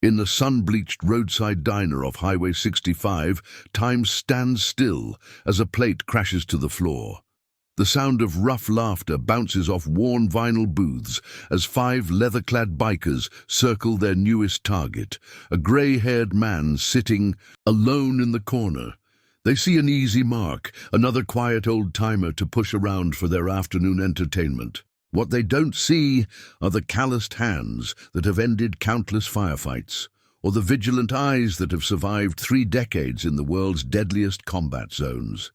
In the sun-bleached roadside diner off Highway 65, time stands still as a plate crashes to the floor. The sound of rough laughter bounces off worn vinyl booths as 5 leather-clad bikers circle their newest target, a grey-haired man sitting alone in the corner. They see an easy mark, another quiet old-timer to push around for their afternoon entertainment. What they don't see are the calloused hands that have ended countless firefights, or the vigilant eyes that have survived 3 decades in the world's deadliest combat zones.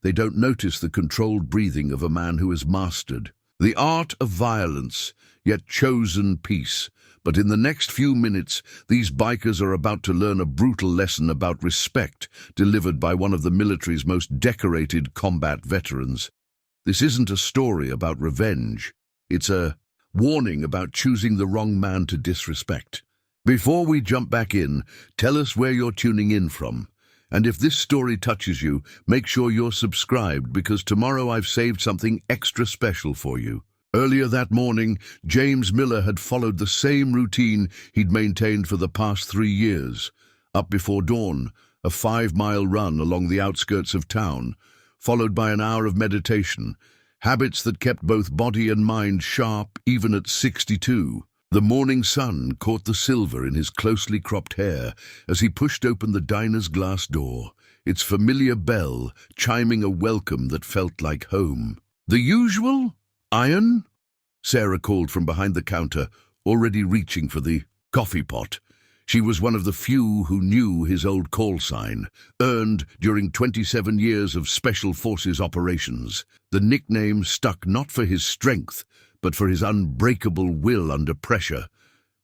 They don't notice the controlled breathing of a man who has mastered the art of violence, yet chosen peace. But in the next few minutes, these bikers are about to learn a brutal lesson about respect delivered by one of the military's most decorated combat veterans. This isn't a story about revenge. It's a warning about choosing the wrong man to disrespect. Before we jump back in, tell us where you're tuning in from. And if this story touches you, make sure you're subscribed, because tomorrow I've saved something extra special for you. Earlier that morning, James Miller had followed the same routine he'd maintained for the past 3 years. Up before dawn, a 5-mile run along the outskirts of town, followed by an hour of meditation, habits that kept both body and mind sharp even at 62. The morning sun caught the silver in his closely cropped hair as he pushed open the diner's glass door, its familiar bell chiming a welcome that felt like home. "The usual? Iron?" Sarah called from behind the counter, already reaching for the coffee pot. She was one of the few who knew his old call sign, earned during 27 years of Special Forces operations. The nickname stuck not for his strength, but for his unbreakable will under pressure.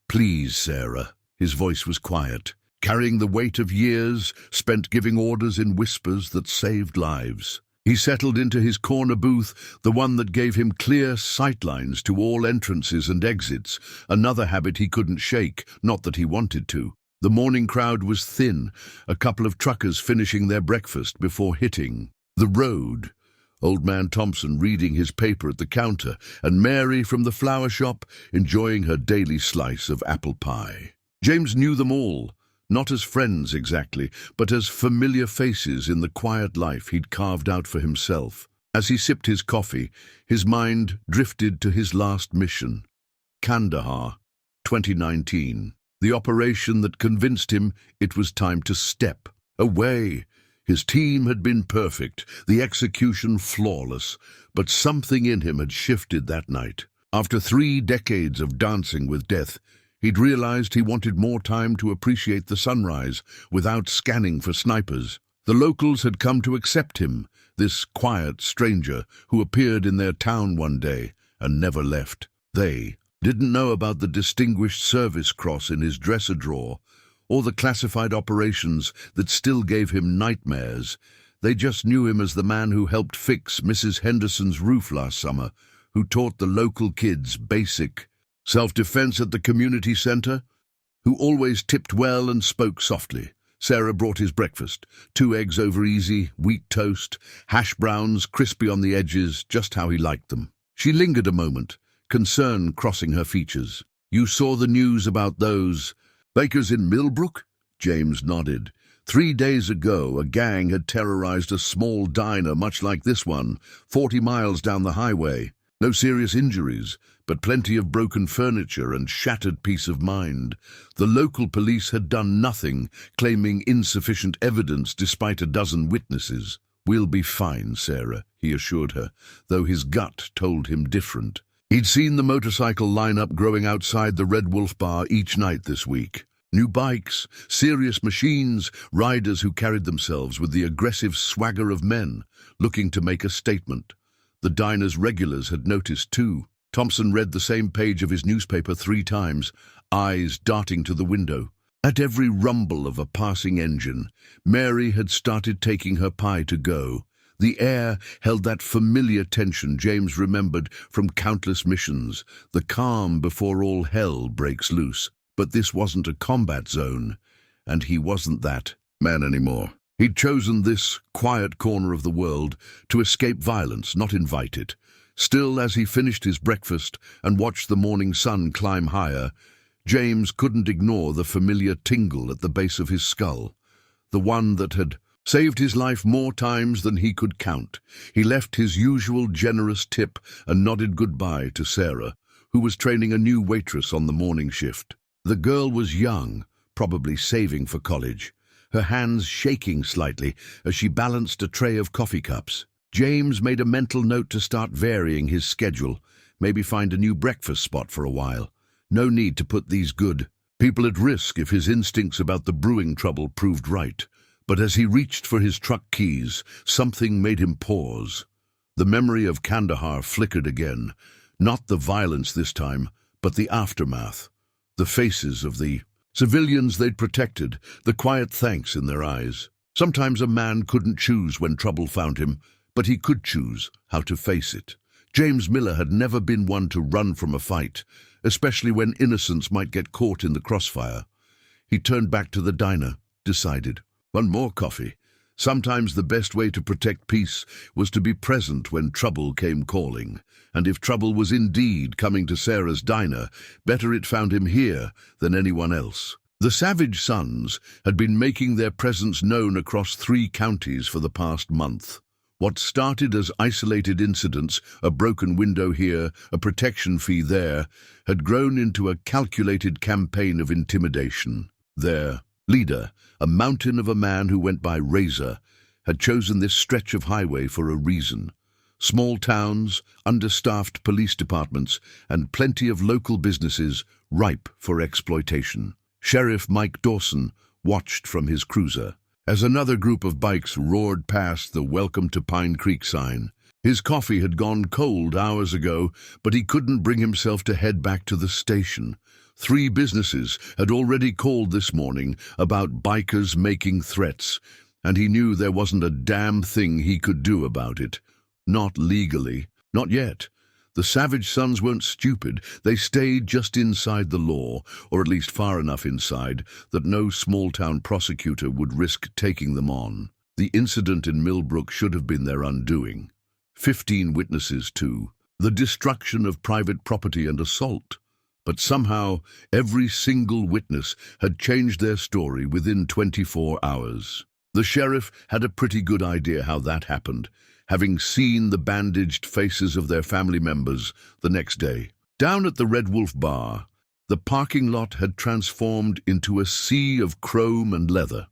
"Please, Sarah." His voice was quiet, carrying the weight of years spent giving orders in whispers that saved lives. He settled into his corner booth, the one that gave him clear sightlines to all entrances and exits, another habit he couldn't shake, not that he wanted to. The morning crowd was thin, a couple of truckers finishing their breakfast before hitting the road. Old man Thompson reading his paper at the counter, and Mary from the flower shop enjoying her daily slice of apple pie. James knew them all. Not as friends exactly, but as familiar faces in the quiet life he'd carved out for himself. As he sipped his coffee, his mind drifted to his last mission. Kandahar, 2019. The operation that convinced him it was time to step away. His team had been perfect, the execution flawless, but something in him had shifted that night. After 3 decades of dancing with death, he'd realized he wanted more time to appreciate the sunrise without scanning for snipers. The locals had come to accept him, this quiet stranger who appeared in their town one day and never left. They didn't know about the Distinguished Service Cross in his dresser drawer, or the classified operations that still gave him nightmares. They just knew him as the man who helped fix Mrs. Henderson's roof last summer, who taught the local kids basic self-defense at the community center, who always tipped well and spoke softly. Sarah brought his breakfast, 2 eggs over easy, wheat toast, hash browns crispy on the edges, just how he liked them. She lingered a moment, concern crossing her features. "You saw the news about those bakers in Millbrook?" James nodded. 3 days ago, a gang had terrorized a small diner much like this one, 40 miles down the highway. No serious injuries, but plenty of broken furniture and shattered peace of mind. The local police had done nothing, claiming insufficient evidence despite a dozen witnesses. "We'll be fine, Sarah," he assured her, though his gut told him different. He'd seen the motorcycle lineup growing outside the Red Wolf bar each night this week. New bikes, serious machines, riders who carried themselves with the aggressive swagger of men, looking to make a statement. The diner's regulars had noticed too. Thompson read the same page of his newspaper 3 times, eyes darting to the window. At every rumble of a passing engine, Mary had started taking her pie to go. The air held that familiar tension James remembered from countless missions, the calm before all hell breaks loose. But this wasn't a combat zone, and he wasn't that man anymore. He'd chosen this quiet corner of the world to escape violence, not invite it. Still, as he finished his breakfast and watched the morning sun climb higher, James couldn't ignore the familiar tingle at the base of his skull, the one that had saved his life more times than he could count. He left his usual generous tip and nodded goodbye to Sarah, who was training a new waitress on the morning shift. The girl was young, probably saving for college, her hands shaking slightly as she balanced a tray of coffee cups. James made a mental note to start varying his schedule, maybe find a new breakfast spot for a while. No need to put these good people at risk if his instincts about the brewing trouble proved right. But as he reached for his truck keys, something made him pause. The memory of Kandahar flickered again, not the violence this time, but the aftermath. The faces of the civilians they'd protected, the quiet thanks in their eyes. Sometimes a man couldn't choose when trouble found him, but he could choose how to face it. James Miller had never been one to run from a fight, especially when innocents might get caught in the crossfire. He turned back to the diner, decided. One more coffee. Sometimes the best way to protect peace was to be present when trouble came calling. And if trouble was indeed coming to Sarah's diner, better it found him here than anyone else. The Savage Sons had been making their presence known across 3 counties for the past month. What started as isolated incidents, a broken window here, a protection fee there, had grown into a calculated campaign of intimidation. Their leader, a mountain of a man who went by Razor, had chosen this stretch of highway for a reason. Small towns, understaffed police departments, and plenty of local businesses ripe for exploitation. Sheriff Mike Dawson watched from his cruiser as another group of bikes roared past the Welcome to Pine Creek sign. His coffee had gone cold hours ago, but he couldn't bring himself to head back to the station. 3 businesses had already called this morning about bikers making threats, and he knew there wasn't a damn thing he could do about it. Not legally. Not yet. The Savage Sons weren't stupid. They stayed just inside the law, or at least far enough inside that no small-town prosecutor would risk taking them on. The incident in Millbrook should have been their undoing. 15 witnesses, too. The destruction of private property and assault. But somehow, every single witness had changed their story within 24 hours. The sheriff had a pretty good idea how that happened, having seen the bandaged faces of their family members the next day. Down at the Red Wolf Bar, the parking lot had transformed into a sea of chrome and leather.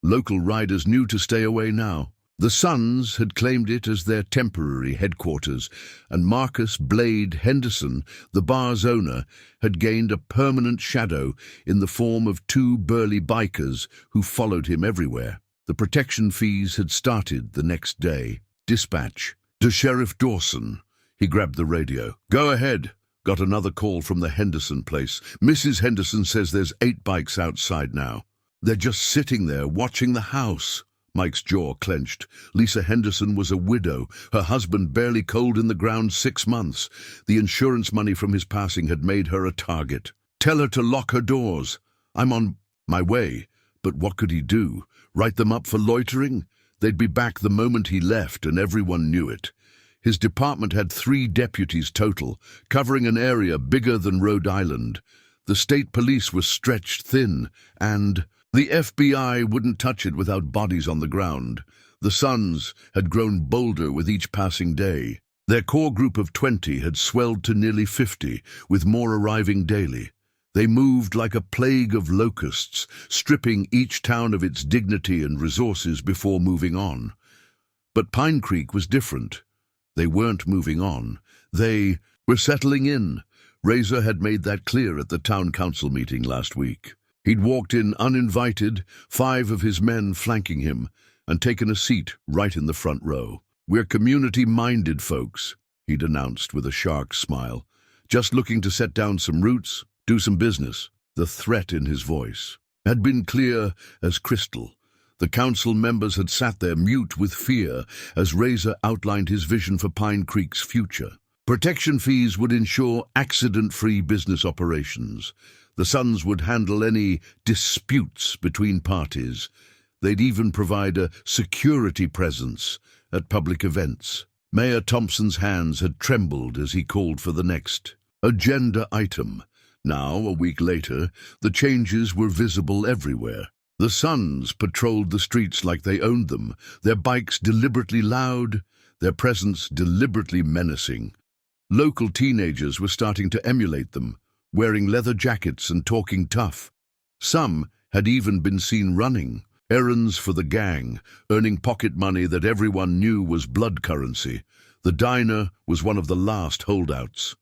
Local riders knew to stay away now. The Sons had claimed it as their temporary headquarters, and Marcus Blade Henderson, the bar's owner, had gained a permanent shadow in the form of 2 burly bikers who followed him everywhere. The protection fees had started the next day. Dispatch. To Sheriff Dawson. He grabbed the radio. Go ahead. Got another call from the Henderson place. Mrs. Henderson says there's 8 bikes outside now. They're just sitting there watching the house. Mike's jaw clenched. Lisa Henderson was a widow, her husband barely cold in the ground 6 months. The insurance money from his passing had made her a target. Tell her to lock her doors. I'm on my way. But what could he do? Write them up for loitering? They'd be back the moment he left, and everyone knew it. His department had 3 deputies total, covering an area bigger than Rhode Island. The state police was stretched thin, and the FBI wouldn't touch it without bodies on the ground. The Sons had grown bolder with each passing day. Their core group of 20 had swelled to nearly 50, with more arriving daily. They moved like a plague of locusts, stripping each town of its dignity and resources before moving on. But Pine Creek was different. They weren't moving on. They were settling in. Razor had made that clear at the town council meeting last week. He'd walked in uninvited, 5 of his men flanking him, and taken a seat right in the front row. We're community-minded folks, he'd announced with a shark smile. Just looking to set down some roots, do some business. The threat in his voice had been clear as crystal. The council members had sat there mute with fear as Razor outlined his vision for Pine Creek's future. Protection fees would ensure accident-free business operations. The Sons would handle any disputes between parties. They'd even provide a security presence at public events. Mayor Thompson's hands had trembled as he called for the next agenda item. Now, a week later, the changes were visible everywhere. The Suns patrolled the streets like they owned them, their bikes deliberately loud, their presence deliberately menacing. Local teenagers were starting to emulate them, wearing leather jackets and talking tough. Some had even been seen running, errands for the gang, earning pocket money that everyone knew was blood currency. The diner was one of the last holdouts.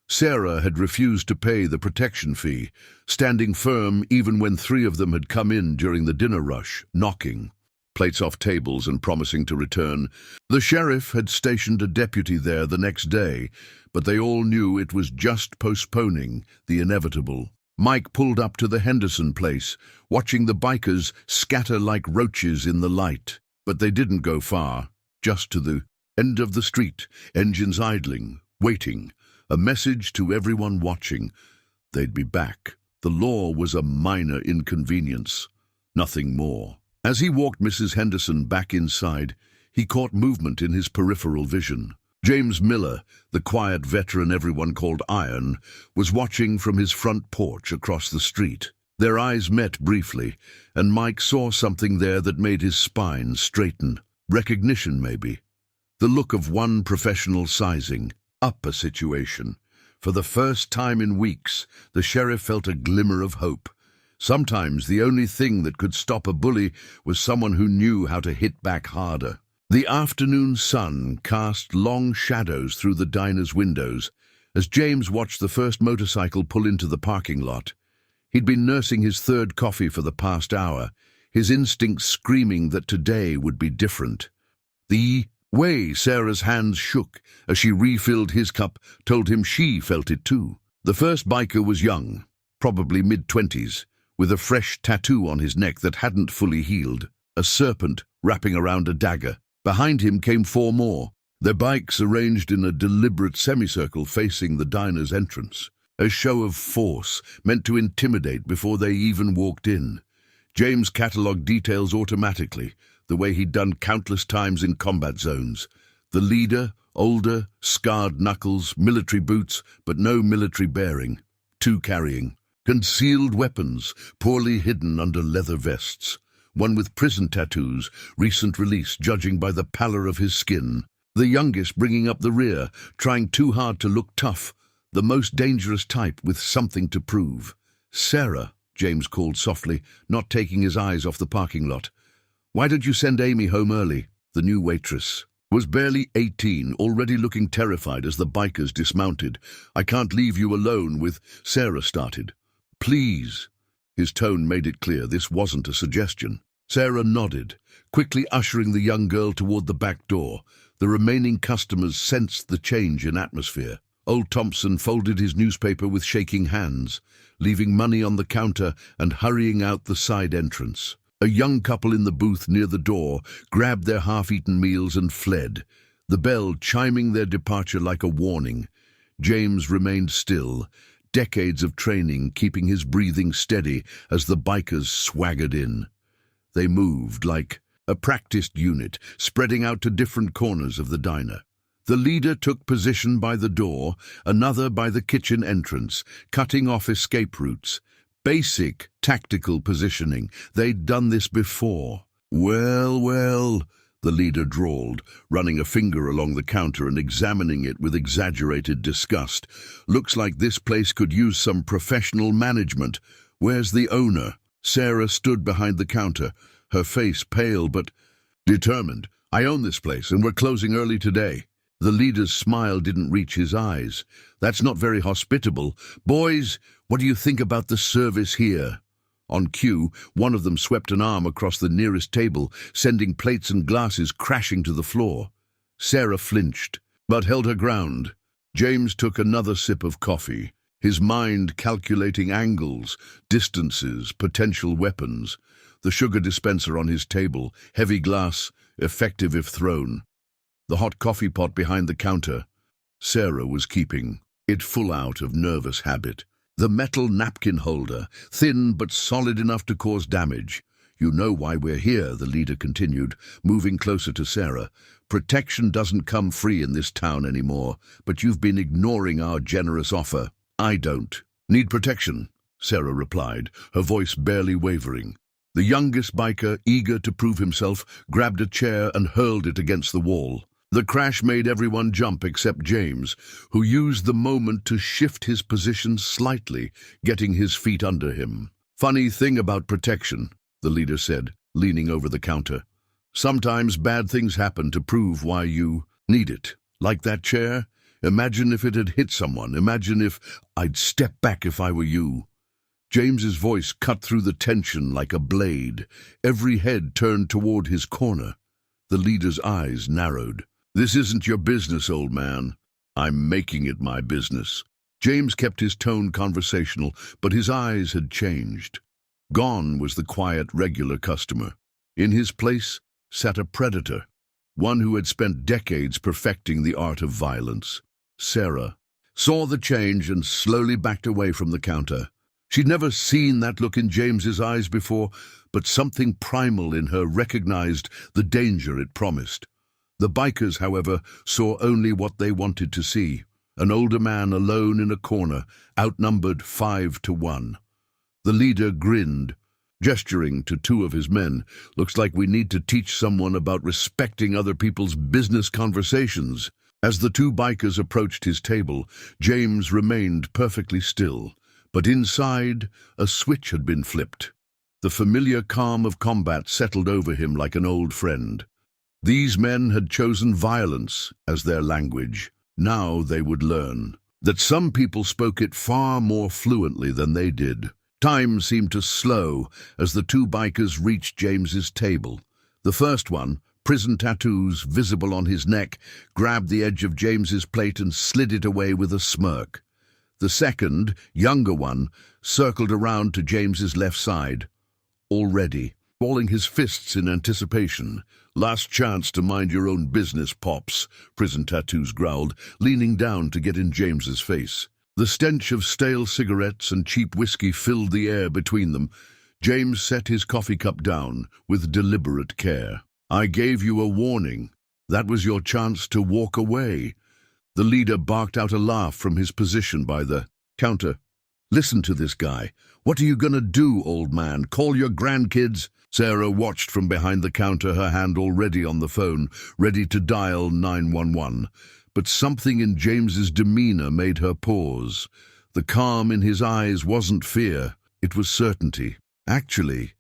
Sarah had refused to pay the protection fee, standing firm even when 3 of them had come in during the dinner rush, knocking plates off tables and promising to return. The sheriff had stationed a deputy there the next day, but they all knew it was just postponing the inevitable. Mike pulled up to the Henderson place, watching the bikers scatter like roaches in the light. But they didn't go far, just to the end of the street, engines idling, waiting. A message to everyone watching. They'd be back. The law was a minor inconvenience, nothing more. As he walked Mrs. Henderson back inside, he caught movement in his peripheral vision. James Miller, the quiet veteran everyone called Iron, was watching from his front porch across the street. Their eyes met briefly, and Mike saw something there that made his spine straighten. Recognition, maybe. The look of one professional sizing up a situation. For the first time in weeks, the sheriff felt a glimmer of hope. Sometimes the only thing that could stop a bully was someone who knew how to hit back harder. The afternoon sun cast long shadows through the diner's windows as James watched the first motorcycle pull into the parking lot. He'd been nursing his 3rd coffee for the past hour, his instincts screaming that today would be different. The way Sarah's hands shook as she refilled his cup told him she felt it too. The first biker was young, probably mid-20s, with a fresh tattoo on his neck that hadn't fully healed, a serpent wrapping around a dagger. Behind him came 4 more, their bikes arranged in a deliberate semicircle facing the diner's entrance. A show of force meant to intimidate before they even walked in. James catalogued details automatically, the way he'd done countless times in combat zones. The leader, older, scarred knuckles, military boots, but no military bearing. 2 carrying. Concealed weapons, poorly hidden under leather vests. One with prison tattoos, recent release judging by the pallor of his skin. The youngest bringing up the rear, trying too hard to look tough. The most dangerous type with something to prove. Sarah, James called softly, not taking his eyes off the parking lot. Why don't you send Amy home early? The new waitress was barely 18, already looking terrified as the bikers dismounted. I can't leave you alone with... Sarah started. Please. His tone made it clear this wasn't a suggestion. Sarah nodded, quickly ushering the young girl toward the back door. The remaining customers sensed the change in atmosphere. Old Thompson folded his newspaper with shaking hands, leaving money on the counter and hurrying out the side entrance. A young couple in the booth near the door grabbed their half-eaten meals and fled, the bell chiming their departure like a warning. James remained still, decades of training keeping his breathing steady as the bikers swaggered in. They moved like a practiced unit, spreading out to different corners of the diner. The leader took position by the door, another by the kitchen entrance, cutting off escape routes. Basic tactical positioning. They'd done this before. Well, the leader drawled, running a finger along the counter and examining it with exaggerated disgust. Looks like this place could use some professional management. Where's the owner? Sarah stood behind the counter, her face pale but determined. I own this place and we're closing early today. The leader's smile didn't reach his eyes. That's not very hospitable. Boys, what do you think about the service here? On cue, one of them swept an arm across the nearest table, sending plates and glasses crashing to the floor. Sarah flinched, but held her ground. James took another sip of coffee, his mind calculating angles, distances, potential weapons. The sugar dispenser on his table, heavy glass, effective if thrown. The hot coffee pot behind the counter. Sarah was keeping it full out of nervous habit. The metal napkin holder, thin but solid enough to cause damage. You know why we're here, the leader continued, moving closer to Sarah. Protection doesn't come free in this town anymore, but you've been ignoring our generous offer. I don't. "Need protection," Sarah replied, her voice barely wavering. The youngest biker, eager to prove himself, grabbed a chair and hurled it against the wall. The crash made everyone jump except James, who used the moment to shift his position slightly, getting his feet under him. "Funny thing about protection," the leader said, leaning over the counter. "Sometimes bad things happen to prove why you need it. Like that chair? Imagine if it had hit someone. Imagine if I'd step back if I were you." James's voice cut through the tension like a blade. Every head turned toward his corner. The leader's eyes narrowed. "This isn't your business, old man. I'm making it my business." James kept his tone conversational, but his eyes had changed. Gone was the quiet, regular customer. In his place sat a predator, one who had spent decades perfecting the art of violence. Sarah saw the change and slowly backed away from the counter. She'd never seen that look in James's eyes before, but something primal in her recognized the danger it promised. The bikers, however, saw only what they wanted to see. An older man alone in a corner, outnumbered 5-1. The leader grinned, gesturing to two of his men. "Looks like we need to teach someone about respecting other people's business conversations." As the two bikers approached his table, James remained perfectly still. But inside, a switch had been flipped. The familiar calm of combat settled over him like an old friend. These men had chosen violence as their language. Now they would learn that some people spoke it far more fluently than they did. Time seemed to slow as the two bikers reached James's table. The first one, prison tattoos visible on his neck, grabbed the edge of James's plate and slid it away with a smirk. The second, younger one, circled around to James's left side, already balling his fists in anticipation. "Last chance to mind your own business, Pops," Prison Tattoos growled, leaning down to get in James's face. The stench of stale cigarettes and cheap whiskey filled the air between them. James set his coffee cup down with deliberate care. "I gave you a warning. That was your chance to walk away." The leader barked out a laugh from his position by the counter. "Listen to this guy. What are you gonna do, old man? Call your grandkids?" Sarah watched from behind the counter, her hand already on the phone, ready to dial 911. But something in James's demeanor made her pause. The calm in his eyes wasn't fear, it was certainty. "Actually,"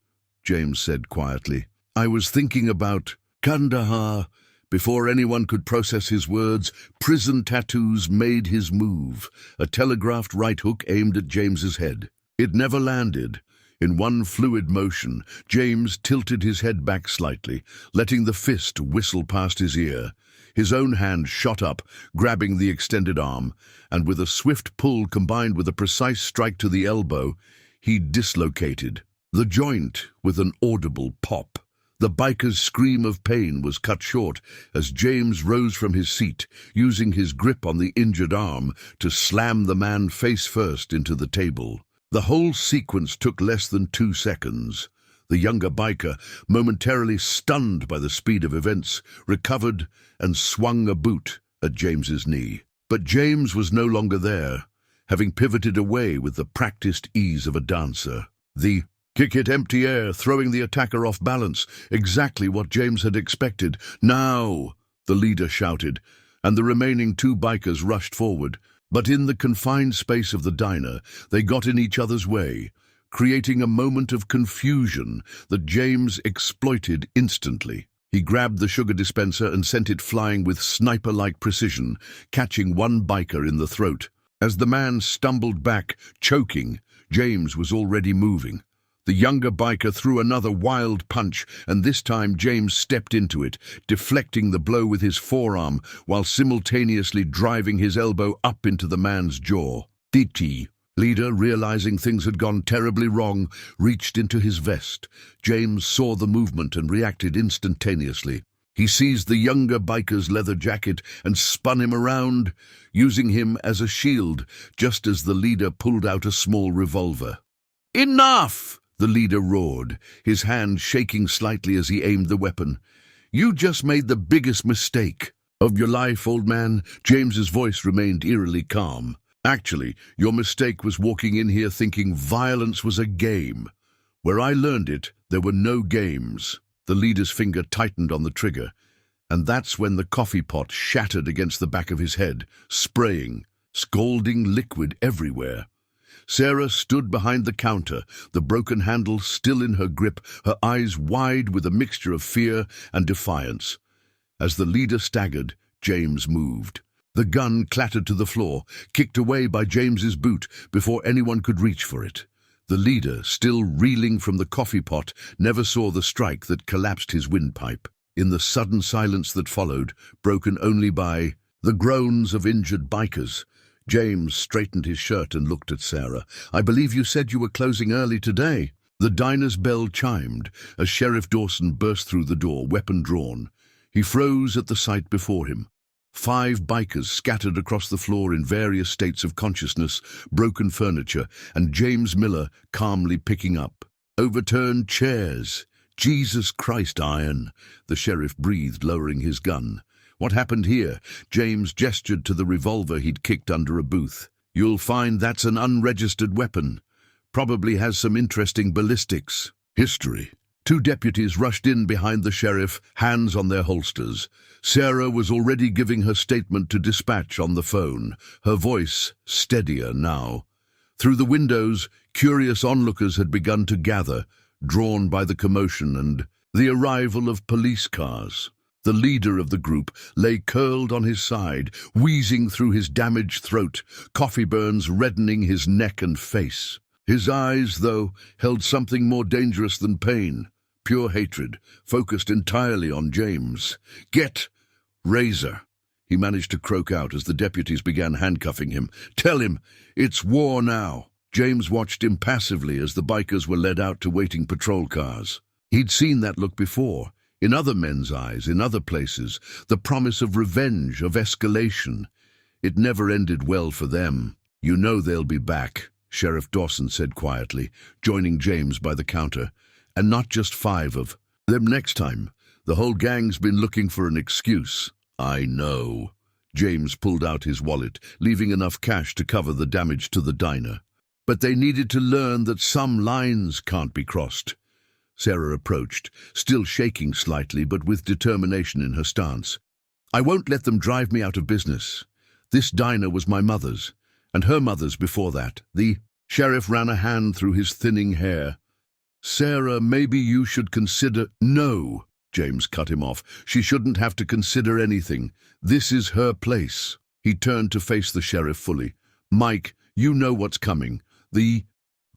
James said quietly, "I was thinking about Kandahar." Before anyone could process his words, Prison Tattoos made his move, a telegraphed right hook aimed at James's head. It never landed. In one fluid motion, James tilted his head back slightly, letting the fist whistle past his ear. His own hand shot up, grabbing the extended arm, and with a swift pull combined with a precise strike to the elbow, he dislocated the joint with an audible pop. The biker's scream of pain was cut short as James rose from his seat, using his grip on the injured arm to slam the man face first into the table. The whole sequence took less than 2 seconds. The younger biker, momentarily stunned by the speed of events, recovered and swung a boot at James's knee. But James was no longer there, having pivoted away with the practiced ease of a dancer. The kick hit empty air, throwing the attacker off balance, exactly what James had expected. "Now!" the leader shouted, and the remaining two bikers rushed forward. But in the confined space of the diner, they got in each other's way, creating a moment of confusion that James exploited instantly. He grabbed the sugar dispenser and sent it flying with sniper-like precision, catching one biker in the throat. As the man stumbled back, choking, James was already moving. The younger biker threw another wild punch, and this time James stepped into it, deflecting the blow with his forearm while simultaneously driving his elbow up into the man's jaw. DT. Leader, realizing things had gone terribly wrong, reached into his vest. James saw the movement and reacted instantaneously. He seized the younger biker's leather jacket and spun him around, using him as a shield, just as the leader pulled out a small revolver. "Enough!" the leader roared, his hand shaking slightly as he aimed the weapon. "You just made the biggest mistake of your life, old man." James's voice remained eerily calm. Actually, your mistake was walking in here thinking violence was a game. Where I learned it, there were no games. The leader's finger tightened on the trigger, and that's when the coffee pot shattered against the back of his head, spraying, scalding liquid everywhere. Sarah stood behind the counter, the broken handle still in her grip, her eyes wide with a mixture of fear and defiance. As the leader staggered, James moved. The gun clattered to the floor, kicked away by James's boot before anyone could reach for it. The leader, still reeling from the coffee pot, never saw the strike that collapsed his windpipe. In the sudden silence that followed, broken only by the groans of injured bikers, James straightened his shirt and looked at Sarah. "I believe you said you were closing early today." The diner's bell chimed as Sheriff Dawson burst through the door, weapon drawn. He froze at the sight before him. 5 bikers scattered across the floor in various states of consciousness, broken furniture, and James Miller calmly picking up overturned chairs. "Jesus Christ, Iron," the sheriff breathed, lowering his gun. "What happened here?" James gestured to the revolver he'd kicked under a booth. "You'll find that's an unregistered weapon. Probably has some interesting ballistics history." 2 deputies rushed in behind the sheriff, hands on their holsters. Sarah was already giving her statement to dispatch on the phone, her voice steadier now. Through the windows, curious onlookers had begun to gather, drawn by the commotion and the arrival of police cars. The leader of the group lay curled on his side, wheezing through his damaged throat, coffee burns reddening his neck and face. His eyes, though, held something more dangerous than pain. Pure hatred, focused entirely on James. "Get Razor," he managed to croak out as the deputies began handcuffing him. "Tell him, it's war now." James watched impassively as the bikers were led out to waiting patrol cars. He'd seen that look before, in other men's eyes, in other places, the promise of revenge, of escalation. It never ended well for them. "You know they'll be back," Sheriff Dawson said quietly, joining James by the counter. "And not just 5 of them next time. The whole gang's been looking for an excuse." "I know." James pulled out his wallet, leaving enough cash to cover the damage to the diner. "But they needed to learn that some lines can't be crossed." Sarah approached, still shaking slightly but with determination in her stance. "I won't let them drive me out of business. This diner was my mother's, and her mother's before that." The sheriff ran a hand through his thinning hair. "Sarah, maybe you should consider—" "No," James cut him off. "She shouldn't have to consider anything. This is her place." He turned to face the sheriff fully. "Mike, you know what's coming. The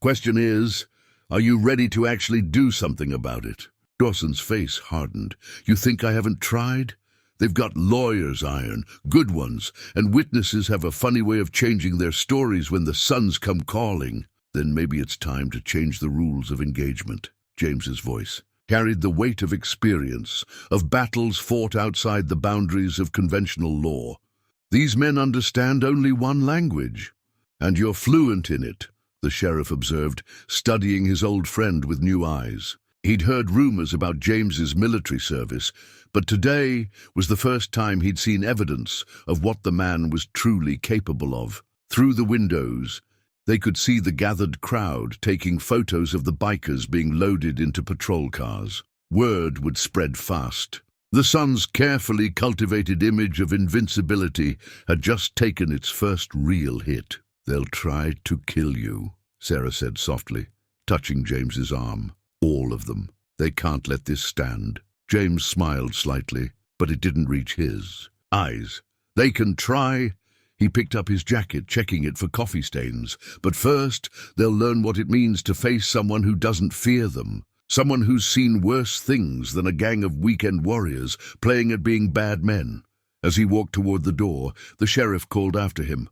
question is, are you ready to actually do something about it?" Dawson's face hardened. "You think I haven't tried? They've got lawyers, Iron, good ones, and witnesses have a funny way of changing their stories when the suns come calling." "Then maybe it's time to change the rules of engagement." James's voice carried the weight of experience, of battles fought outside the boundaries of conventional law. "These men understand only one language, and you're fluent in it," the sheriff observed, studying his old friend with new eyes. He'd heard rumors about James's military service, but today was the first time he'd seen evidence of what the man was truly capable of. Through the windows, they could see the gathered crowd taking photos of the bikers being loaded into patrol cars. Word would spread fast. The Sun's carefully cultivated image of invincibility had just taken its first real hit. "They'll try to kill you," Sarah said softly, touching James's arm. "All of them. They can't let this stand." James smiled slightly, but it didn't reach his eyes. "They can try." He picked up his jacket, checking it for coffee stains. "But first, they'll learn what it means to face someone who doesn't fear them. Someone who's seen worse things than a gang of weekend warriors playing at being bad men." As he walked toward the door, the sheriff called after him.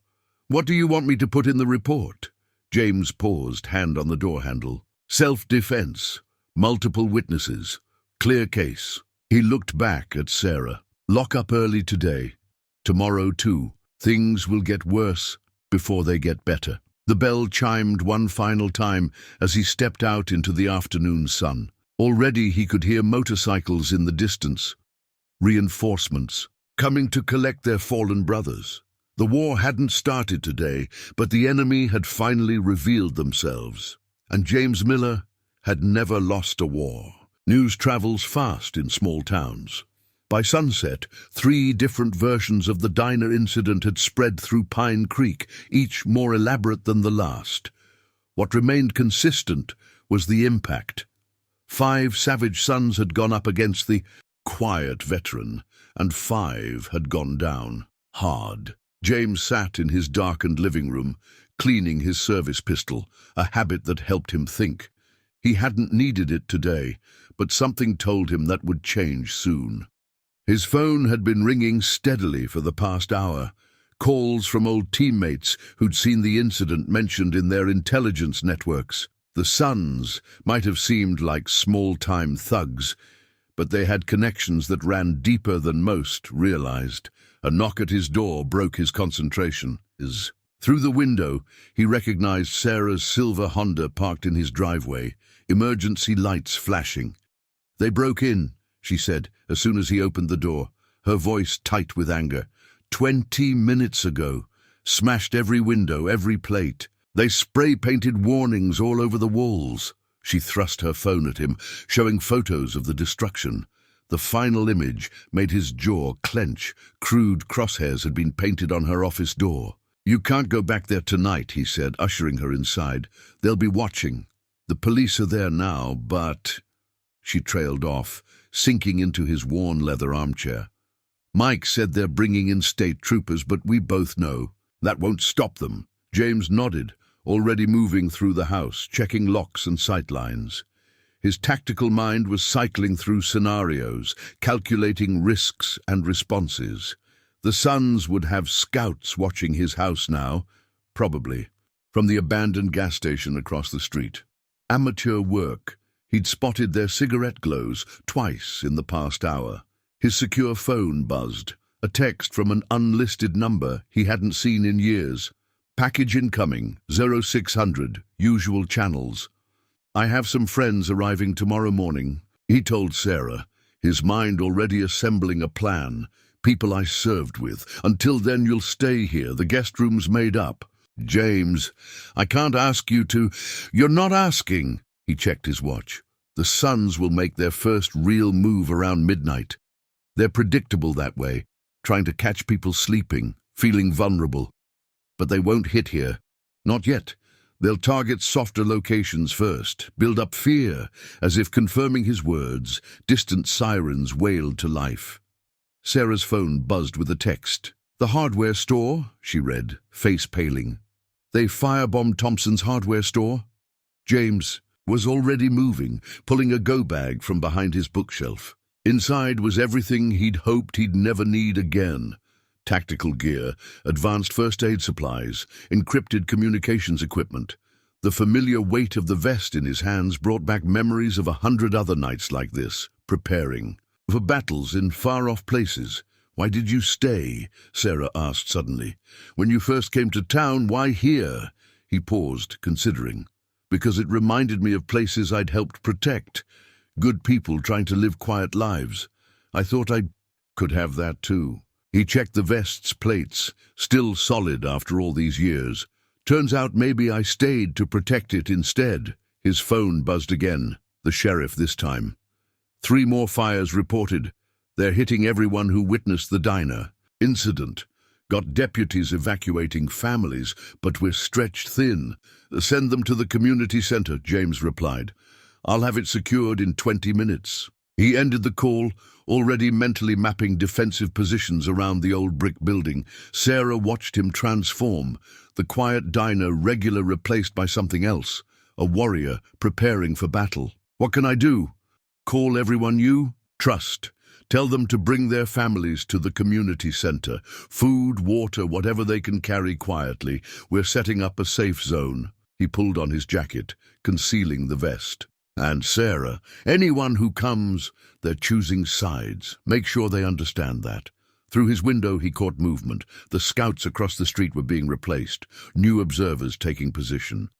"What do you want me to put in the report?" James paused, hand on the door handle. "Self-defense. Multiple witnesses. Clear case." He looked back at Sarah. "Lock up early today. Tomorrow, too. Things will get worse before they get better." The bell chimed one final time as he stepped out into the afternoon sun. Already he could hear motorcycles in the distance. Reinforcements, coming to collect their fallen brothers. The war hadn't started today, but the enemy had finally revealed themselves. And James Miller had never lost a war. News travels fast in small towns. By sunset, 3 different versions of the diner incident had spread through Pine Creek, each more elaborate than the last. What remained consistent was the impact. 5 savage sons had gone up against the quiet veteran, and 5 had gone down hard. James sat in his darkened living room, cleaning his service pistol, a habit that helped him think. He hadn't needed it today, but something told him that would change soon. His phone had been ringing steadily for the past hour. Calls from old teammates who'd seen the incident mentioned in their intelligence networks. The Sons might have seemed like small-time thugs, but they had connections that ran deeper than most realized. A knock at his door broke his concentration. Through the window, he recognized Sarah's silver Honda parked in his driveway, emergency lights flashing. "They broke in," she said, as soon as he opened the door, her voice tight with anger. 20 minutes ago. Smashed every window, every plate. They spray-painted warnings all over the walls. She thrust her phone at him, showing photos of the destruction. The final image made his jaw clench. Crude crosshairs had been painted on her office door. "You can't go back there tonight," he said, ushering her inside. "They'll be watching. The police are there now, but—" She trailed off, sinking into his worn leather armchair. "Mike said they're bringing in state troopers, but we both know that won't stop them." James nodded, already moving through the house, checking locks and sightlines. His tactical mind was cycling through scenarios, calculating risks and responses. The Sons would have scouts watching his house now, probably, from the abandoned gas station across the street. Amateur work. He'd spotted their cigarette glows twice in the past hour. His secure phone buzzed, a text from an unlisted number he hadn't seen in years. "Package incoming, 0600, usual channels." "I have some friends arriving tomorrow morning," he told Sarah, his mind already assembling a plan. "People I served with. Until then you'll stay here, the guest room's made up." "James, I can't ask you to—" "You're not asking." He checked his watch. "The Sons will make their first real move around midnight. They're predictable that way, trying to catch people sleeping, feeling vulnerable. But they won't hit here. Not yet. They'll target softer locations first, build up fear, as if confirming his words. Distant sirens wailed to life." Sarah's phone buzzed with a text. "The hardware store," she read, face paling. "They firebombed Thompson's hardware store?" James was already moving, pulling a go-bag from behind his bookshelf. Inside was everything he'd hoped he'd never need again. Tactical gear, advanced first aid supplies, encrypted communications equipment. The familiar weight of the vest in his hands brought back memories of 100 other nights like this, preparing for battles in far-off places. "Why did you stay?" Sarah asked suddenly. "When you first came to town, why here?" He paused, considering. "Because it reminded me of places I'd helped protect. Good people trying to live quiet lives. I thought I could have that too." He checked the vest's plates, still solid after all these years. "Turns out maybe I stayed to protect it instead." His phone buzzed again, the sheriff this time. 3 more fires reported. They're hitting everyone who witnessed the diner incident. Got deputies evacuating families, but we're stretched thin. "Send them to the community center," James replied. "I'll have it secured in 20 minutes. He ended the call, already mentally mapping defensive positions around the old brick building. Sarah watched him transform, the quiet diner regular replaced by something else, a warrior preparing for battle. "What can I do?" "Call everyone you trust. Tell them to bring their families to the community center. Food, water, whatever they can carry quietly. We're setting up a safe zone." He pulled on his jacket, concealing the vest. "And Sarah, anyone who comes, they're choosing sides. Make sure they understand that." Through his window he caught movement. The scouts across the street were being replaced, new observers taking position.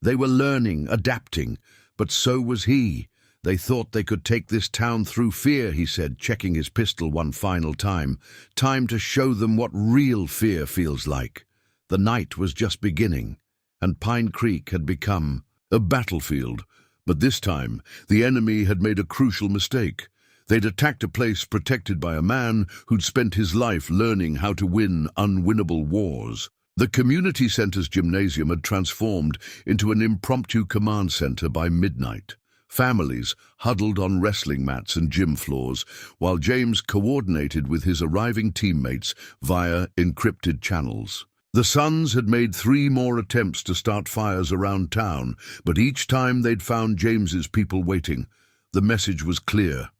They were learning, adapting, but so was he. They thought they could take this town through fear, he said, checking his pistol one final time. Time to show them what real fear feels like. The night was just beginning, and Pine Creek had become a battlefield. But this time, the enemy had made a crucial mistake. They'd attacked a place protected by a man who'd spent his life learning how to win unwinnable wars. The community center's gymnasium had transformed into an impromptu command center by midnight. Families huddled on wrestling mats and gym floors, while James coordinated with his arriving teammates via encrypted channels. The Suns had made 3 more attempts to start fires around town, but each time they'd found James's people waiting. The message was clear.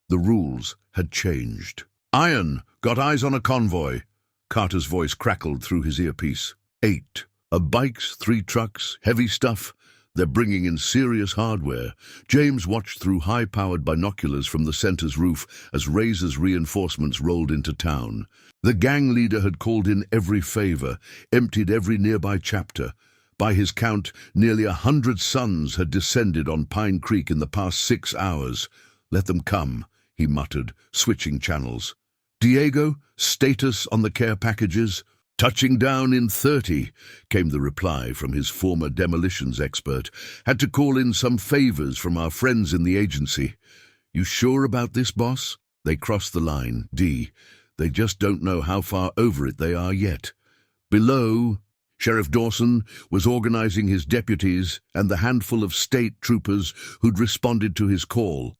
The rules had changed. "Iron, got eyes on a convoy." Carter's voice crackled through his earpiece. 8. Bikes, 3 trucks, heavy stuff. They're bringing in serious hardware. James watched through high-powered binoculars from the center's roof as Razor's reinforcements rolled into town. The gang leader had called in every favor, emptied every nearby chapter. By his count, nearly 100 Suns had descended on Pine Creek in the past 6 hours. "Let them come," he muttered, switching channels. "Diego, status on the care packages?" "Touching down in 30, came the reply from his former demolitions expert. "Had to call in some favors from our friends in the agency." "You sure about this, boss?" "They crossed the line, D. They just don't know how far over it they are yet." Below, Sheriff Dawson was organizing his deputies and the handful of state troopers who'd responded to his call.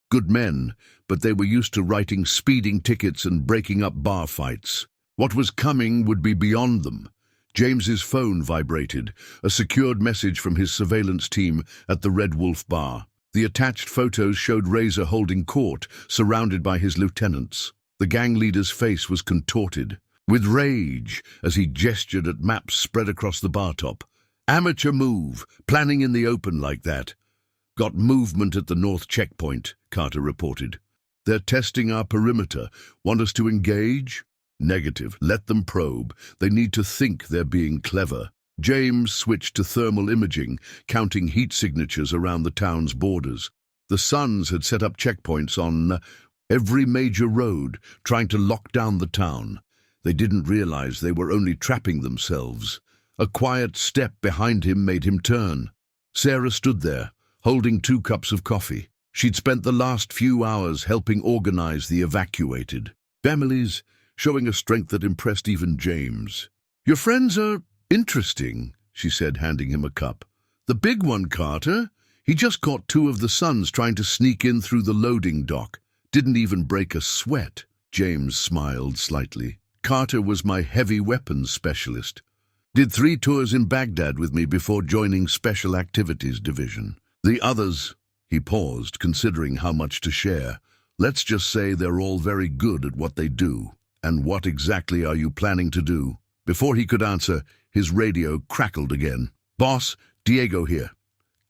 Good men, but they were used to writing speeding tickets and breaking up bar fights. What was coming would be beyond them. James's phone vibrated, a secured message from his surveillance team at the Red Wolf bar. The attached photos showed Razor holding court, surrounded by his lieutenants. The gang leader's face was contorted, with rage, as he gestured at maps spread across the bar top. "Amateur move, planning in the open like that." "Got movement at the north checkpoint," Carter reported. "They're testing our perimeter. Want us to engage?" "Negative. Let them probe. They need to think they're being clever." James switched to thermal imaging, counting heat signatures around the town's borders. The Suns had set up checkpoints on every major road, trying to lock down the town. They didn't realize they were only trapping themselves. A quiet step behind him made him turn. Sarah stood there, holding 2 cups of coffee. She'd spent the last few hours helping organize the evacuated. Families, showing a strength that impressed even James. "Your friends are interesting," she said, handing him a cup. "The big one, Carter. He just caught 2 of the Suns trying to sneak in through the loading dock. Didn't even break a sweat." James smiled slightly. "Carter was my heavy weapons specialist. Did 3 tours in Baghdad with me before joining Special Activities Division. The others," he paused, considering how much to share. "Let's just say they're all very good at what they do." "And what exactly are you planning to do?" Before he could answer, his radio crackled again. "Boss, Diego here.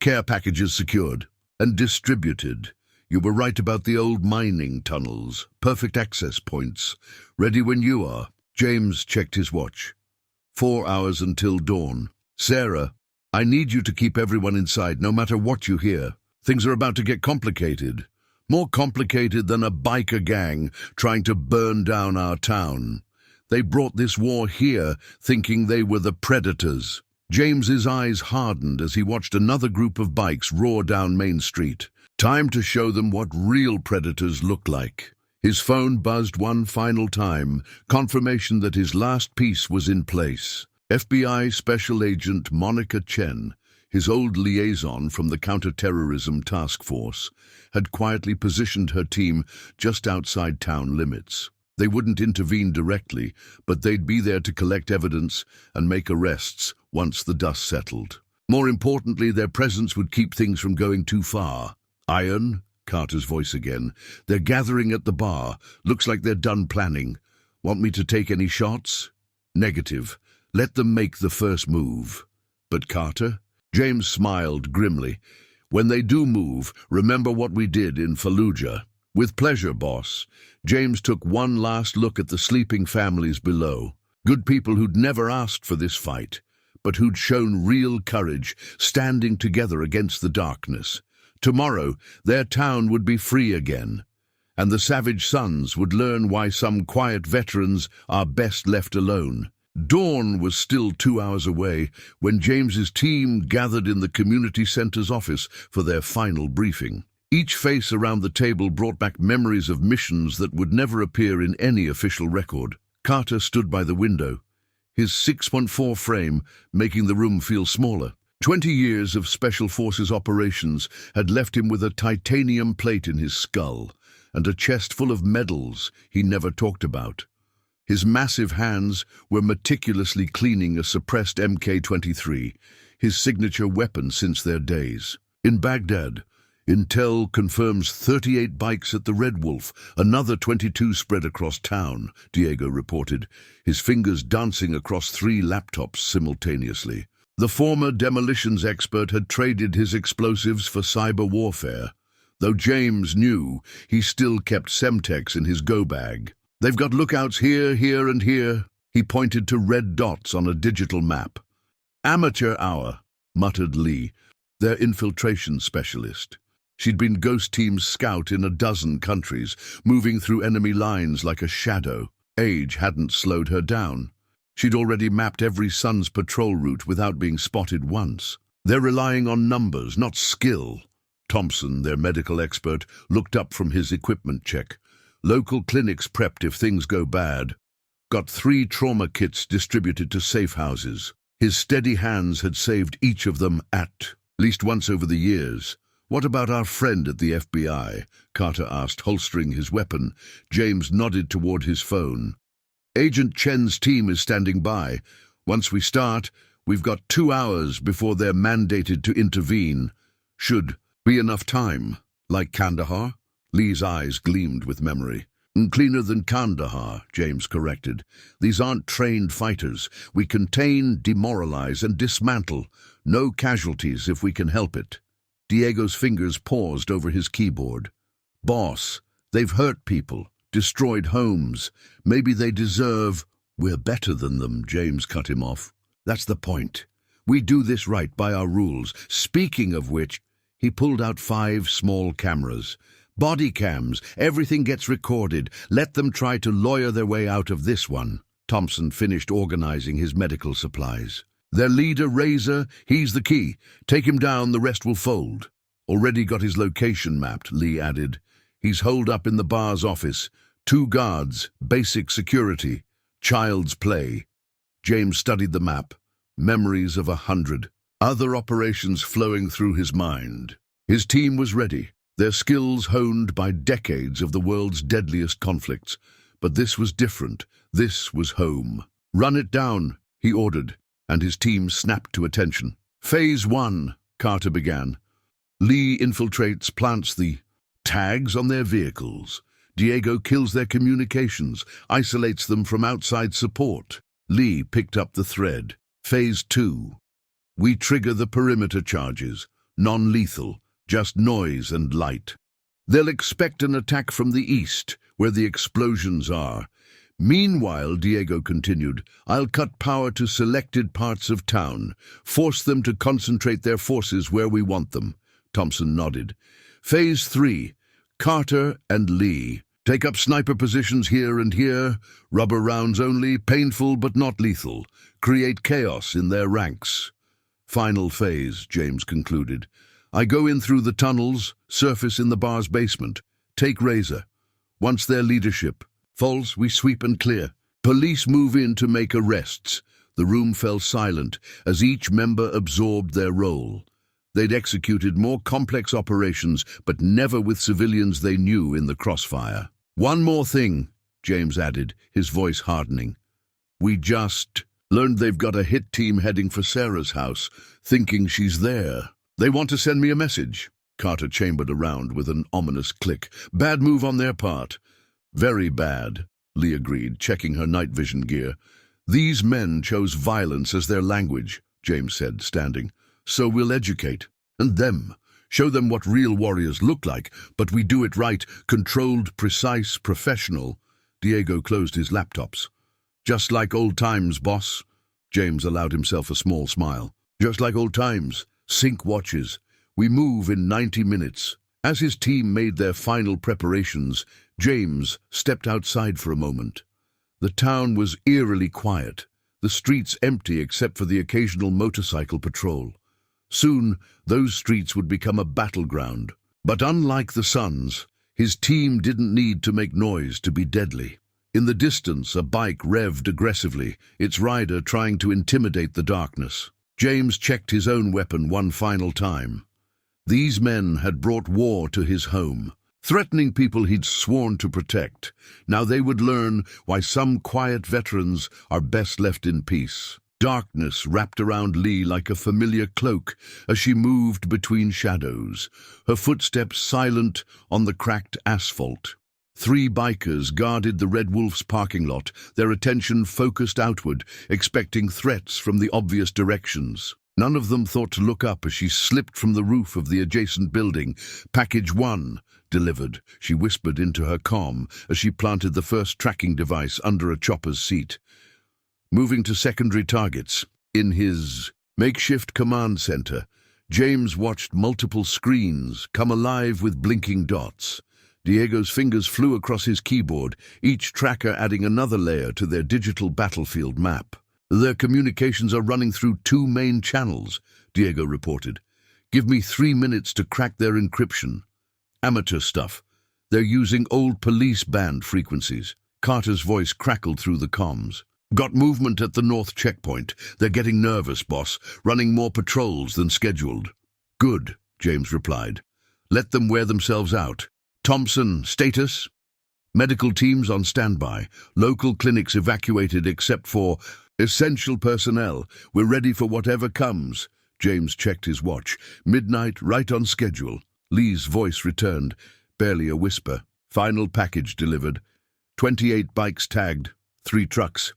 Care packages secured and distributed. You were right about the old mining tunnels. Perfect access points. Ready when you are." James checked his watch. 4 hours until dawn. "Sarah, I need you to keep everyone inside, no matter what you hear. Things are about to get complicated. More complicated than a biker gang trying to burn down our town. They brought this war here thinking they were the predators." James's eyes hardened as he watched another group of bikes roar down Main Street. Time to show them what real predators look like. His phone buzzed one final time, confirmation that his last piece was in place. FBI Special Agent Monica Chen, his old liaison from the Counterterrorism Task Force, had quietly positioned her team just outside town limits. They wouldn't intervene directly, but they'd be there to collect evidence and make arrests once the dust settled. More importantly, their presence would keep things from going too far. "Iron," Carter's voice again. "They're gathering at the bar. Looks like they're done planning. Want me to take any shots?" "Negative. Let them make the first move." "But Carter?" James smiled grimly. "When they do move, remember what we did in Fallujah." "With pleasure, boss." James took one last look at the sleeping families below. Good people who'd never asked for this fight, but who'd shown real courage, standing together against the darkness. Tomorrow, their town would be free again, and the savage sons would learn why some quiet veterans are best left alone. Dawn was still 2 hours away when James's team gathered in the community center's office for their final briefing. Each face around the table brought back memories of missions that would never appear in any official record. Carter stood by the window, his 6.4 frame making the room feel smaller. 20 years of Special Forces operations had left him with a titanium plate in his skull and a chest full of medals he never talked about. His massive hands were meticulously cleaning a suppressed Mk-23, his signature weapon since their days. In Baghdad, Intel confirms 38 bikes at the Red Wolf, another 22 spread across town, Diego reported, his fingers dancing across 3 laptops simultaneously. The former demolitions expert had traded his explosives for cyber warfare. Though James knew, he still kept Semtex in his go-bag. They've got lookouts here, here, and here. He pointed to red dots on a digital map. Amateur hour, muttered Lee, their infiltration specialist. She'd been Ghost Team's scout in a dozen countries, moving through enemy lines like a shadow. Age hadn't slowed her down. She'd already mapped every Sun's patrol route without being spotted once. They're relying on numbers, not skill. Thompson, their medical expert, looked up from his equipment check. Local clinics prepped if things go bad. Got 3 trauma kits distributed to safe houses. His steady hands had saved each of them at least once over the years. What about our friend at the FBI? Carter asked, holstering his weapon. James nodded toward his phone. Agent Chen's team is standing by. Once we start, we've got 2 hours before they're mandated to intervene. Should be enough time. Like Kandahar? Lee's eyes gleamed with memory. Cleaner than Kandahar, James corrected. These aren't trained fighters. We contain, demoralize, and dismantle. No casualties if we can help it. Diego's fingers paused over his keyboard. Boss, they've hurt people, destroyed homes. Maybe they deserve... We're better than them, James cut him off. That's the point. We do this right by our rules. Speaking of which, he pulled out 5 small cameras. Body cams, everything gets recorded. Let them try to lawyer their way out of this one. Thompson finished organizing his medical supplies. Their leader, Razor, he's the key. Take him down, the rest will fold. Already got his location mapped, Lee added. He's holed up in the bar's office. 2 guards, basic security. Child's play. James studied the map. Memories of 100. Other operations flowing through his mind. His team was ready. Their skills honed by decades of the world's deadliest conflicts. But this was different. This was home. Run it down, he ordered, and his team snapped to attention. Phase 1, Carter began. Lee infiltrates, plants the tags on their vehicles. Diego kills their communications, isolates them from outside support. Lee picked up the thread. Phase 2. We trigger the perimeter charges. Non-lethal. Just noise and light. They'll expect an attack from the east, where the explosions are. Meanwhile, Diego continued, I'll cut power to selected parts of town, force them to concentrate their forces where we want them. Thompson nodded. Phase 3, Carter and Lee. Take up sniper positions here and here, rubber rounds only, painful but not lethal. Create chaos in their ranks. Final phase, James concluded. I go in through the tunnels, surface in the bar's basement. Take Razor. Once their leadership. Falls, we sweep and clear. Police move in to make arrests. The room fell silent as each member absorbed their role. They'd executed more complex operations, but never with civilians they knew in the crossfire. One more thing, James added, his voice hardening. We just learned they've got a hit team heading for Sarah's house, thinking she's there. They want to send me a message. Carter chambered around with an ominous click. Bad move on their part. Very bad, Lee agreed, checking her night vision gear. These men chose violence as their language, James said, standing. So we'll educate. And them. Show them what real warriors look like, but we do it right, controlled, precise, professional. Diego closed his laptops. Just like old times, boss. James allowed himself a small smile. Just like old times. Sync watches. We move in 90 minutes. As his team made their final preparations, James stepped outside for a moment. The town was eerily quiet, the streets empty except for the occasional motorcycle patrol. Soon, those streets would become a battleground. But unlike the Suns, his team didn't need to make noise to be deadly. In the distance, a bike revved aggressively, its rider trying to intimidate the darkness. James checked his own weapon one final time. These men had brought war to his home, threatening people he'd sworn to protect. Now they would learn why some quiet veterans are best left in peace. Darkness wrapped around Lee like a familiar cloak as she moved between shadows, her footsteps silent on the cracked asphalt. 3 bikers guarded the Red Wolf's parking lot, their attention focused outward, expecting threats from the obvious directions. None of them thought to look up as she slipped from the roof of the adjacent building. "Package 1, delivered," she whispered into her comm as she planted the first tracking device under a chopper's seat. Moving to secondary targets, in his makeshift command center, James watched multiple screens come alive with blinking dots. Diego's fingers flew across his keyboard, each tracker adding another layer to their digital battlefield map. "Their communications are running through 2 main channels," Diego reported. "Give me 3 minutes to crack their encryption." "Amateur stuff. They're using old police band frequencies." Carter's voice crackled through the comms. "Got movement at the north checkpoint. They're getting nervous, boss, running more patrols than scheduled." "Good," James replied. "Let them wear themselves out." "Thompson, status?" "Medical teams on standby. Local clinics evacuated except for essential personnel. We're ready for whatever comes." James checked his watch. "Midnight, right on schedule." Lee's voice returned, barely a whisper. "Final package delivered. 28 bikes tagged, 3 trucks.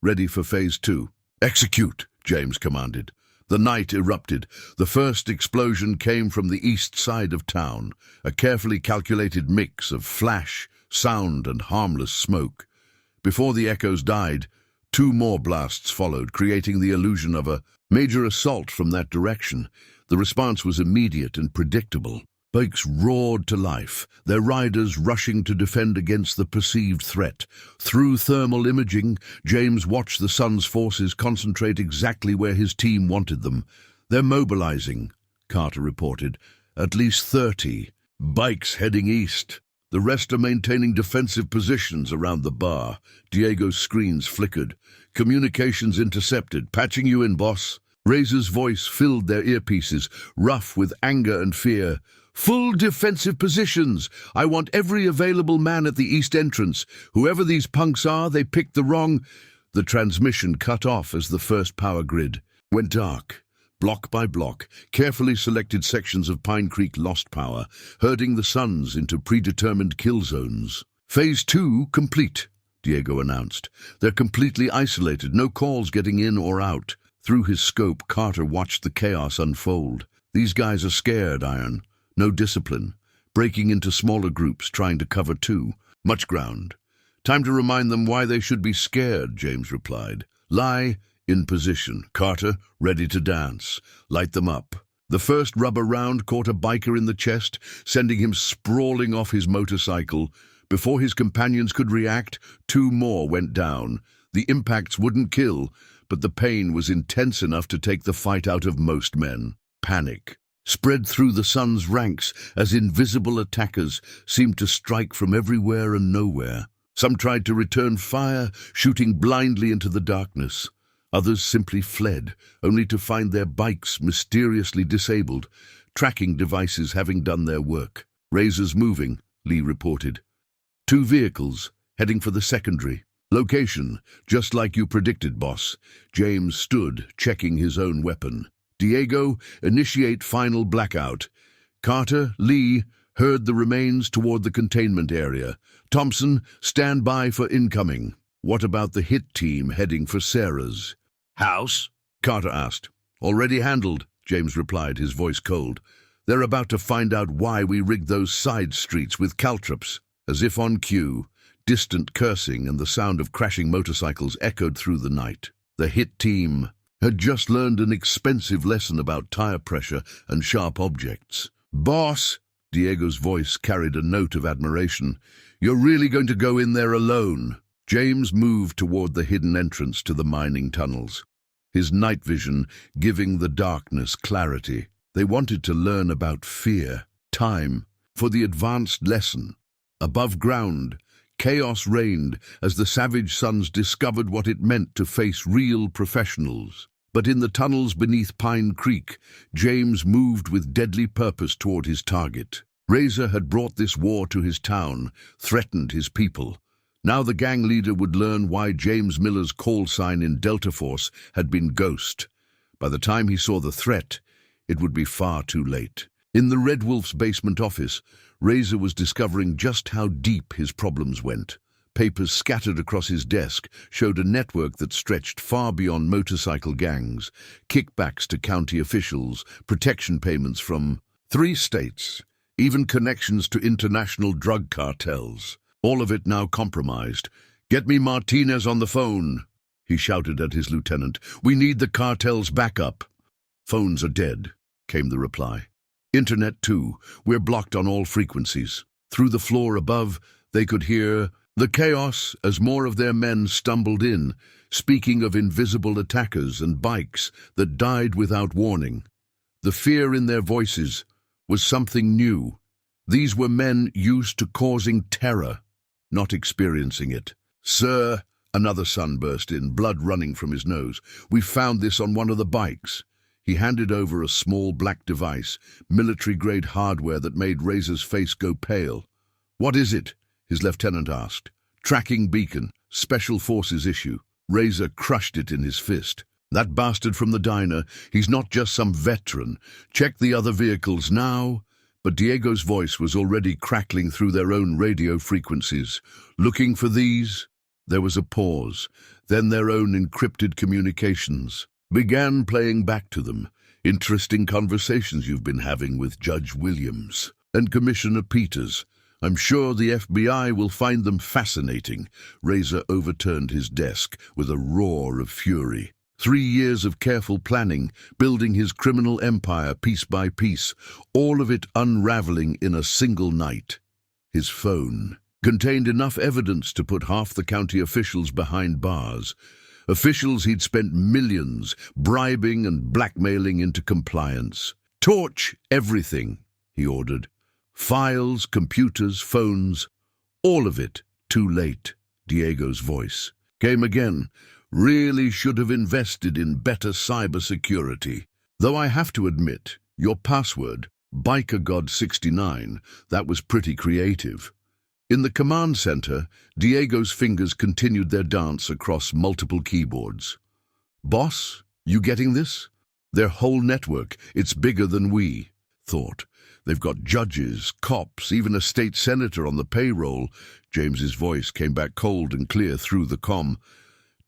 Ready for phase 2. "Execute," James commanded. The night erupted. The first explosion came from the east side of town, a carefully calculated mix of flash, sound, and harmless smoke. Before the echoes died, 2 more blasts followed, creating the illusion of a major assault from that direction. The response was immediate and predictable. Bikes roared to life, their riders rushing to defend against the perceived threat. Through thermal imaging, James watched the Sun's forces concentrate exactly where his team wanted them. "They're mobilizing," Carter reported. "At least 30. Bikes heading east. The rest are maintaining defensive positions around the bar." Diego's screens flickered. "Communications intercepted. Patching you in, boss." Razor's voice filled their earpieces, rough with anger and fear. "Full defensive positions. I want every available man at the east entrance. Whoever these punks are, they picked the wrong—" The transmission cut off as the first power grid went dark. Block by block, carefully selected sections of Pine Creek lost power, herding the Suns into predetermined kill zones. "Phase 2 complete," Diego announced. "They're completely isolated, no calls getting in or out." Through his scope, Carter watched the chaos unfold. "These guys are scared, Iron. No discipline. Breaking into smaller groups, trying to cover 2. Much ground. Time to remind them why they should be scared," James replied. "Lie in position. Carter, ready to dance. Light them up." The first rubber round caught a biker in the chest, sending him sprawling off his motorcycle. Before his companions could react, 2 more went down. The impacts wouldn't kill, but the pain was intense enough to take the fight out of most men. Panic spread through the Sun's ranks as invisible attackers seemed to strike from everywhere and nowhere. Some tried to return fire, shooting blindly into the darkness. Others simply fled, only to find their bikes mysteriously disabled, tracking devices having done their work. "Razors moving," Lee reported. 2 vehicles, heading for the secondary. "Location, just like you predicted, boss." James stood, checking his own weapon. "Diego, initiate final blackout." Carter, Lee, herd the remains toward the containment area. "Thompson, stand by for incoming." "What about the hit team heading for Sarah's house?" Carter asked. "Already handled," James replied, his voice cold. "They're about to find out why we rigged those side streets with caltrops." As if on cue, distant cursing and the sound of crashing motorcycles echoed through the night. The hit team had just learned an expensive lesson about tire pressure and sharp objects. "Boss," Diego's voice carried a note of admiration, "you're really going to go in there alone?" James moved toward the hidden entrance to the mining tunnels, his night vision giving the darkness clarity. They wanted to learn about fear, time, for the advanced lesson. Above ground, chaos reigned as the savage sons discovered what it meant to face real professionals. But in the tunnels beneath Pine Creek, James moved with deadly purpose toward his target. Razor had brought this war to his town, threatened his people. Now the gang leader would learn why James Miller's call sign in Delta Force had been Ghost. By the time he saw the threat, it would be far too late. In the Red Wolf's basement office, Razor was discovering just how deep his problems went. Papers scattered across his desk showed a network that stretched far beyond motorcycle gangs, kickbacks to county officials, protection payments from 3 states, even connections to international drug cartels. All of it now compromised. "Get me Martinez on the phone," he shouted at his lieutenant. "We need the cartel's backup." "Phones are dead," came the reply. "Internet too. We're blocked on all frequencies." Through the floor above, they could hear the chaos as more of their men stumbled in, speaking of invisible attackers and bikes that died without warning. The fear in their voices was something new. These were men used to causing terror, not experiencing it. "Sir," another son burst in, blood running from his nose, "we found this on one of the bikes." He handed over a small black device, military-grade hardware that made Razor's face go pale. "What is it?" his lieutenant asked. "Tracking beacon, Special Forces issue." Razor crushed it in his fist. "That bastard from the diner, he's not just some veteran. Check the other vehicles now." But Diego's voice was already crackling through their own radio frequencies. "Looking for these?" There was a pause. Then their own encrypted communications began playing back to them. "Interesting conversations you've been having with Judge Williams and Commissioner Peters. I'm sure the FBI will find them fascinating." Razor overturned his desk with a roar of fury. 3 years of careful planning, building his criminal empire piece by piece, all of it unraveling in a single night. His phone contained enough evidence to put half the county officials behind bars. Officials he'd spent millions bribing and blackmailing into compliance. "Torch everything," he ordered. "Files, computers, phones, all of it. Too late." Diego's voice came again. "Really should have invested in better cybersecurity. Though I have to admit, your password, BikerGod69, that was pretty creative." In the command center, Diego's fingers continued their dance across multiple keyboards. "Boss, you getting this? Their whole network, it's bigger than we thought. They've got judges, cops, even a state senator on the payroll." James's voice came back cold and clear through the comm.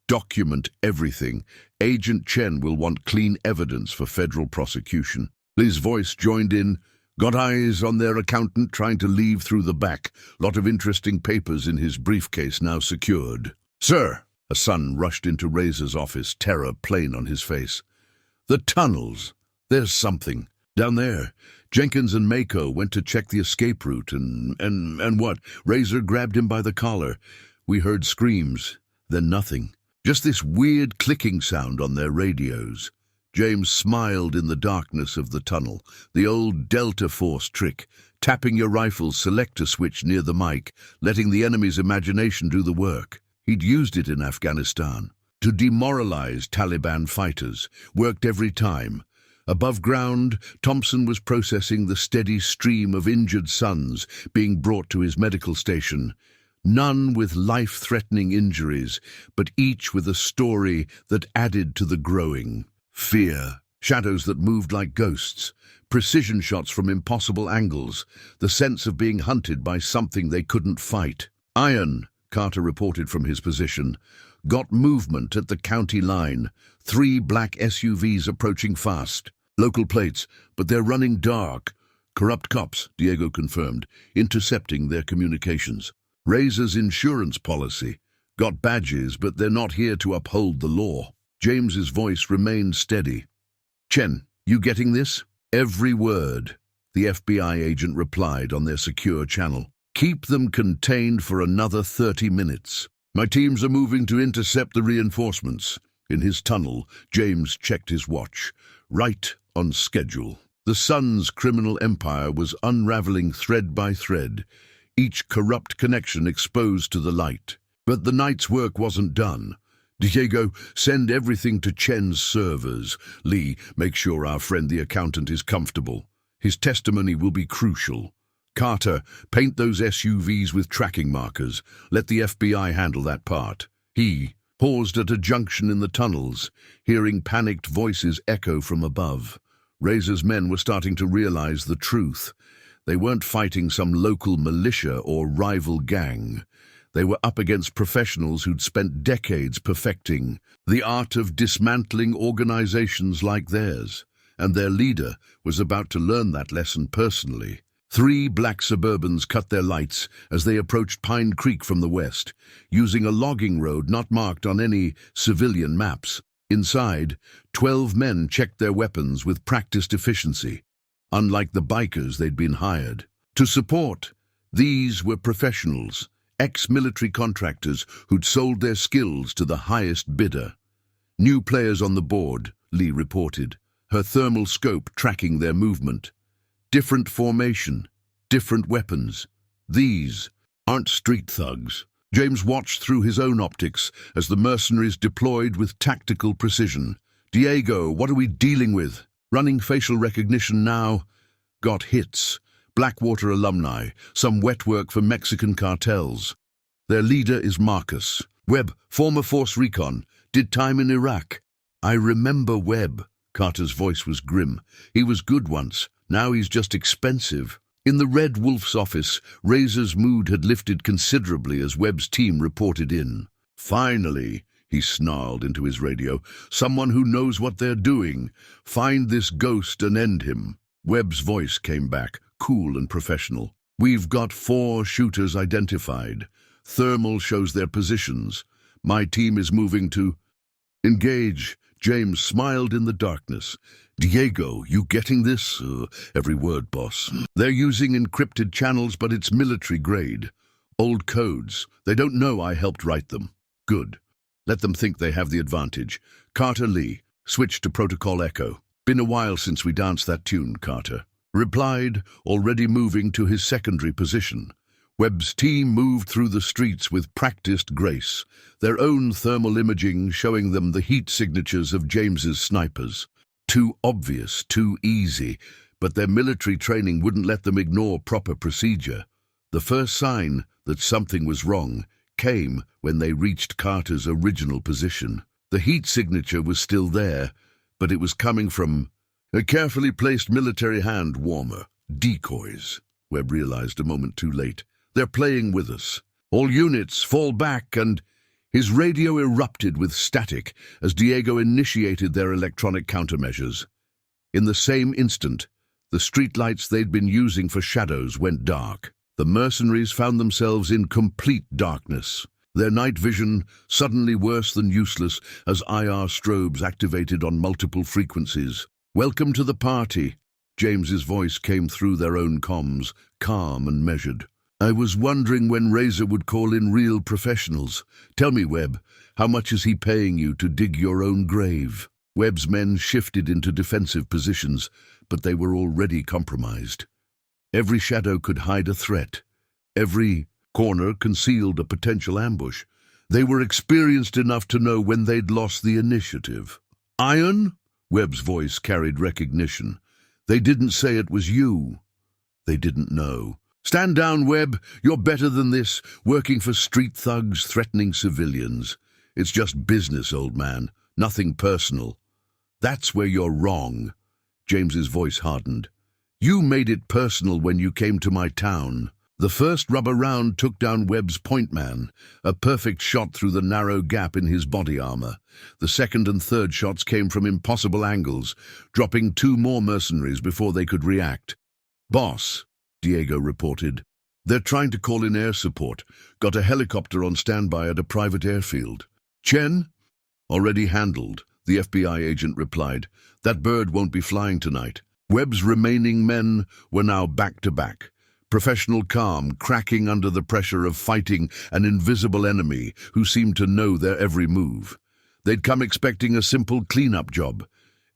"Document everything. Agent Chen will want clean evidence for federal prosecution." His voice joined in. "Got eyes on their accountant trying to leave through the back. Lot of interesting papers in his briefcase now secured." "Sir!" A son rushed into Razor's office, terror plain on his face. "The tunnels! There's something. Down there, Jenkins and Mako went to check the escape route and what?" Razor grabbed him by the collar. "We heard screams, then nothing. Just this weird clicking sound on their radios." James smiled in the darkness of the tunnel. The old Delta Force trick, tapping your rifle's selector switch near the mic, letting the enemy's imagination do the work. He'd used it in Afghanistan to demoralize Taliban fighters. Worked every time. Above ground, Thompson was processing the steady stream of injured sons being brought to his medical station. None with life-threatening injuries, but each with a story that added to the growing fear. Shadows that moved like ghosts, precision shots from impossible angles, the sense of being hunted by something they couldn't fight. "Iron," Carter reported from his position. "Got movement at the county line. 3 black SUVs approaching fast. Local plates, but they're running dark." "Corrupt cops," Diego confirmed, intercepting their communications. "Razor's insurance policy. Got badges, but they're not here to uphold the law." James's voice remained steady. "Chen, you getting this?" "Every word," the FBI agent replied on their secure channel. "Keep them contained for another 30 minutes. My teams are moving to intercept the reinforcements." In his tunnel, James checked his watch. Right on schedule. The sun's criminal empire was unraveling thread by thread, each corrupt connection exposed to the light. But the night's work wasn't done. "Diego, send everything to Chen's servers. Lee, make sure our friend the accountant is comfortable. His testimony will be crucial. Carter, paint those SUVs with tracking markers. Let the FBI handle that part." He paused at a junction in the tunnels, hearing panicked voices echo from above. Razor's men were starting to realize the truth. They weren't fighting some local militia or rival gang. They were up against professionals who'd spent decades perfecting the art of dismantling organizations like theirs, and their leader was about to learn that lesson personally. 3 black Suburbans cut their lights as they approached Pine Creek from the west, using a logging road not marked on any civilian maps. Inside, 12 men checked their weapons with practiced efficiency. Unlike the bikers they'd been hired to support, these were professionals, ex-military contractors who'd sold their skills to the highest bidder. "New players on the board," Lee reported, her thermal scope tracking their movement. "Different formation, different weapons. These aren't street thugs." James watched through his own optics as the mercenaries deployed with tactical precision. "Diego, what are we dealing with?" "Running facial recognition now." "Got hits. Blackwater alumni, some wet work for Mexican cartels. Their leader is Marcus. Webb, former Force Recon, did time in Iraq." "I remember Webb." Carter's voice was grim. "He was good once. Now he's just expensive." In the Red Wolf's office, Razor's mood had lifted considerably as Webb's team reported in. "Finally," he snarled into his radio, "someone who knows what they're doing. Find this ghost and end him." Webb's voice came back, cool and professional. "We've got 4 shooters identified. Thermal shows their positions. My team is moving to engage." James smiled in the darkness. "Diego, you getting this?" "Every word, boss." "They're using encrypted channels, but it's military grade. Old codes. They don't know I helped write them." "Good. Let them think they have the advantage." Carter Lee, switch to Protocol Echo. "Been a while since we danced that tune," Carter replied, already moving to his secondary position. Webb's team moved through the streets with practiced grace, their own thermal imaging showing them the heat signatures of James's snipers. Too obvious, too easy, but their military training wouldn't let them ignore proper procedure. The first sign that something was wrong came when they reached Carter's original position. The heat signature was still there, but it was coming from a carefully placed military hand warmer. Decoys, Webb realized a moment too late. "They're playing with us. All units, fall back," and his radio erupted with static as Diego initiated their electronic countermeasures. In the same instant, the streetlights they'd been using for shadows went dark. The mercenaries found themselves in complete darkness, their night vision suddenly worse than useless as IR strobes activated on multiple frequencies. "Welcome to the party." James's voice came through their own comms, calm and measured. "I was wondering when Razor would call in real professionals. Tell me, Webb, how much is he paying you to dig your own grave?" Webb's men shifted into defensive positions, but they were already compromised. Every shadow could hide a threat. Every corner concealed a potential ambush. They were experienced enough to know when they'd lost the initiative. "Iron?" Webb's voice carried recognition. "They didn't say it was you." They didn't know. "Stand down, Webb. You're better than this, working for street thugs threatening civilians. It's just business, old man. Nothing personal." "That's where you're wrong." James's voice hardened. "You made it personal when you came to my town." The first rubber round took down Webb's point man, a perfect shot through the narrow gap in his body armor. The second and third shots came from impossible angles, dropping 2 more mercenaries before they could react. "Boss," Diego reported, "they're trying to call in air support. Got a helicopter on standby at a private airfield." "Chen?" "Already handled. the FBI agent replied. That bird won't be flying tonight. Webb's remaining men were now back to back. Professional calm, cracking under the pressure of fighting an invisible enemy who seemed to know their every move. They'd come expecting a simple cleanup job.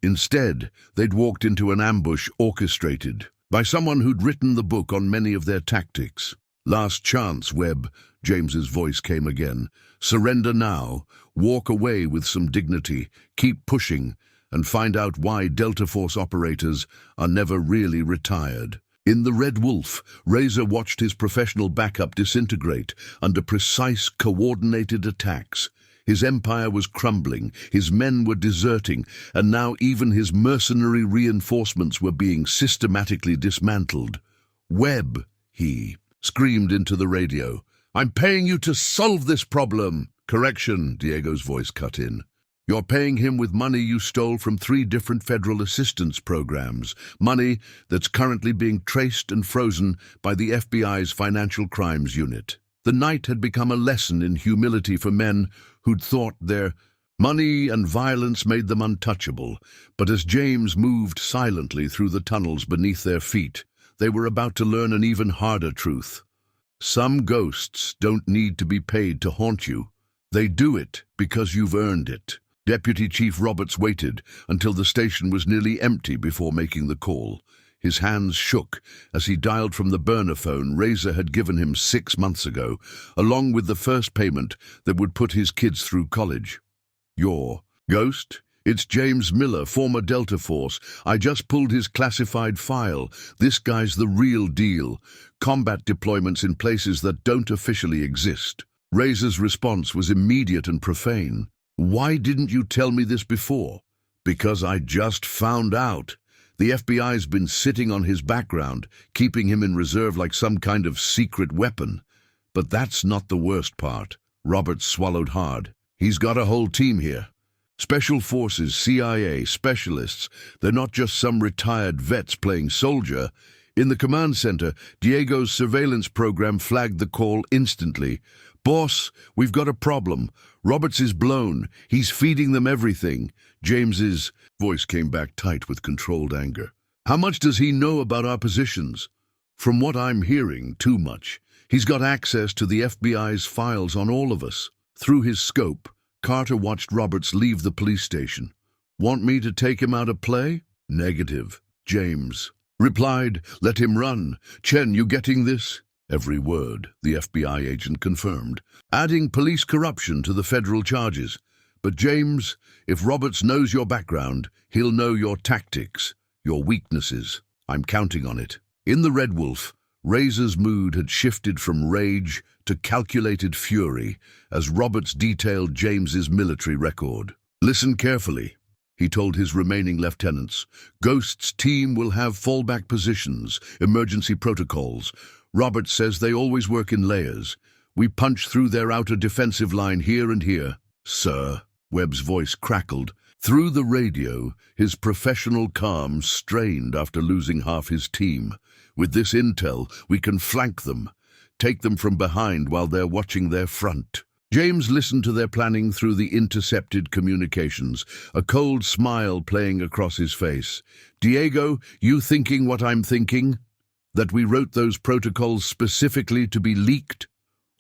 Instead, they'd walked into an ambush orchestrated by someone who'd written the book on many of their tactics. Last chance, Webb, James's voice came again. Surrender now, walk away with some dignity, keep pushing, and find out why Delta Force operators are never really retired. In the Red Wolf, Razor watched his professional backup disintegrate under precise, coordinated attacks. His empire was crumbling, his men were deserting, and now even his mercenary reinforcements were being systematically dismantled. Webb, he screamed into the radio. I'm paying you to solve this problem. Correction, Diego's voice cut in. You're paying him with money you stole from 3 different federal assistance programs, money that's currently being traced and frozen by the FBI's Financial Crimes Unit. The night had become a lesson in humility for men who'd thought their money and violence made them untouchable, but as James moved silently through the tunnels beneath their feet, they were about to learn an even harder truth. Some ghosts don't need to be paid to haunt you. They do it because you've earned it. Deputy Chief Roberts waited until the station was nearly empty before making the call. His hands shook as he dialed from the burner phone Razor had given him 6 months ago, along with the first payment that would put his kids through college. Your ghost? It's James Miller, former Delta Force. I just pulled his classified file. This guy's the real deal. Combat deployments in places that don't officially exist. Razor's response was immediate and profane. Why didn't you tell me this before? Because I just found out. The FBI's been sitting on his background, keeping him in reserve like some kind of secret weapon. But that's not the worst part. Roberts swallowed hard. He's got a whole team here. Special Forces, CIA, specialists. They're not just some retired vets playing soldier. In the command center, Diego's surveillance program flagged the call instantly. Boss, we've got a problem. Roberts is blown. He's feeding them everything. James's voice came back tight with controlled anger. How much does he know about our positions? From what I'm hearing, too much. He's got access to the FBI's files on all of us. Through his scope, Carter watched Roberts leave the police station. Want me to take him out of play? Negative. James replied, let him run. Chen, you getting this? Every word, the FBI agent confirmed, adding police corruption to the federal charges. But James, if Roberts knows your background, he'll know your tactics, your weaknesses. I'm counting on it. In the Red Wolf, Razor's mood had shifted from rage to calculated fury as Roberts detailed James's military record. Listen carefully, he told his remaining lieutenants. Ghost's team will have fallback positions, emergency protocols. Roberts says they always work in layers. We punch through their outer defensive line here and here. Sir, Webb's voice crackled. Through the radio, his professional calm strained after losing half his team. With this intel, we can flank them, take them from behind while they're watching their front. James listened to their planning through the intercepted communications, a cold smile playing across his face. Diego, you thinking what I'm thinking? That we wrote those protocols specifically to be leaked,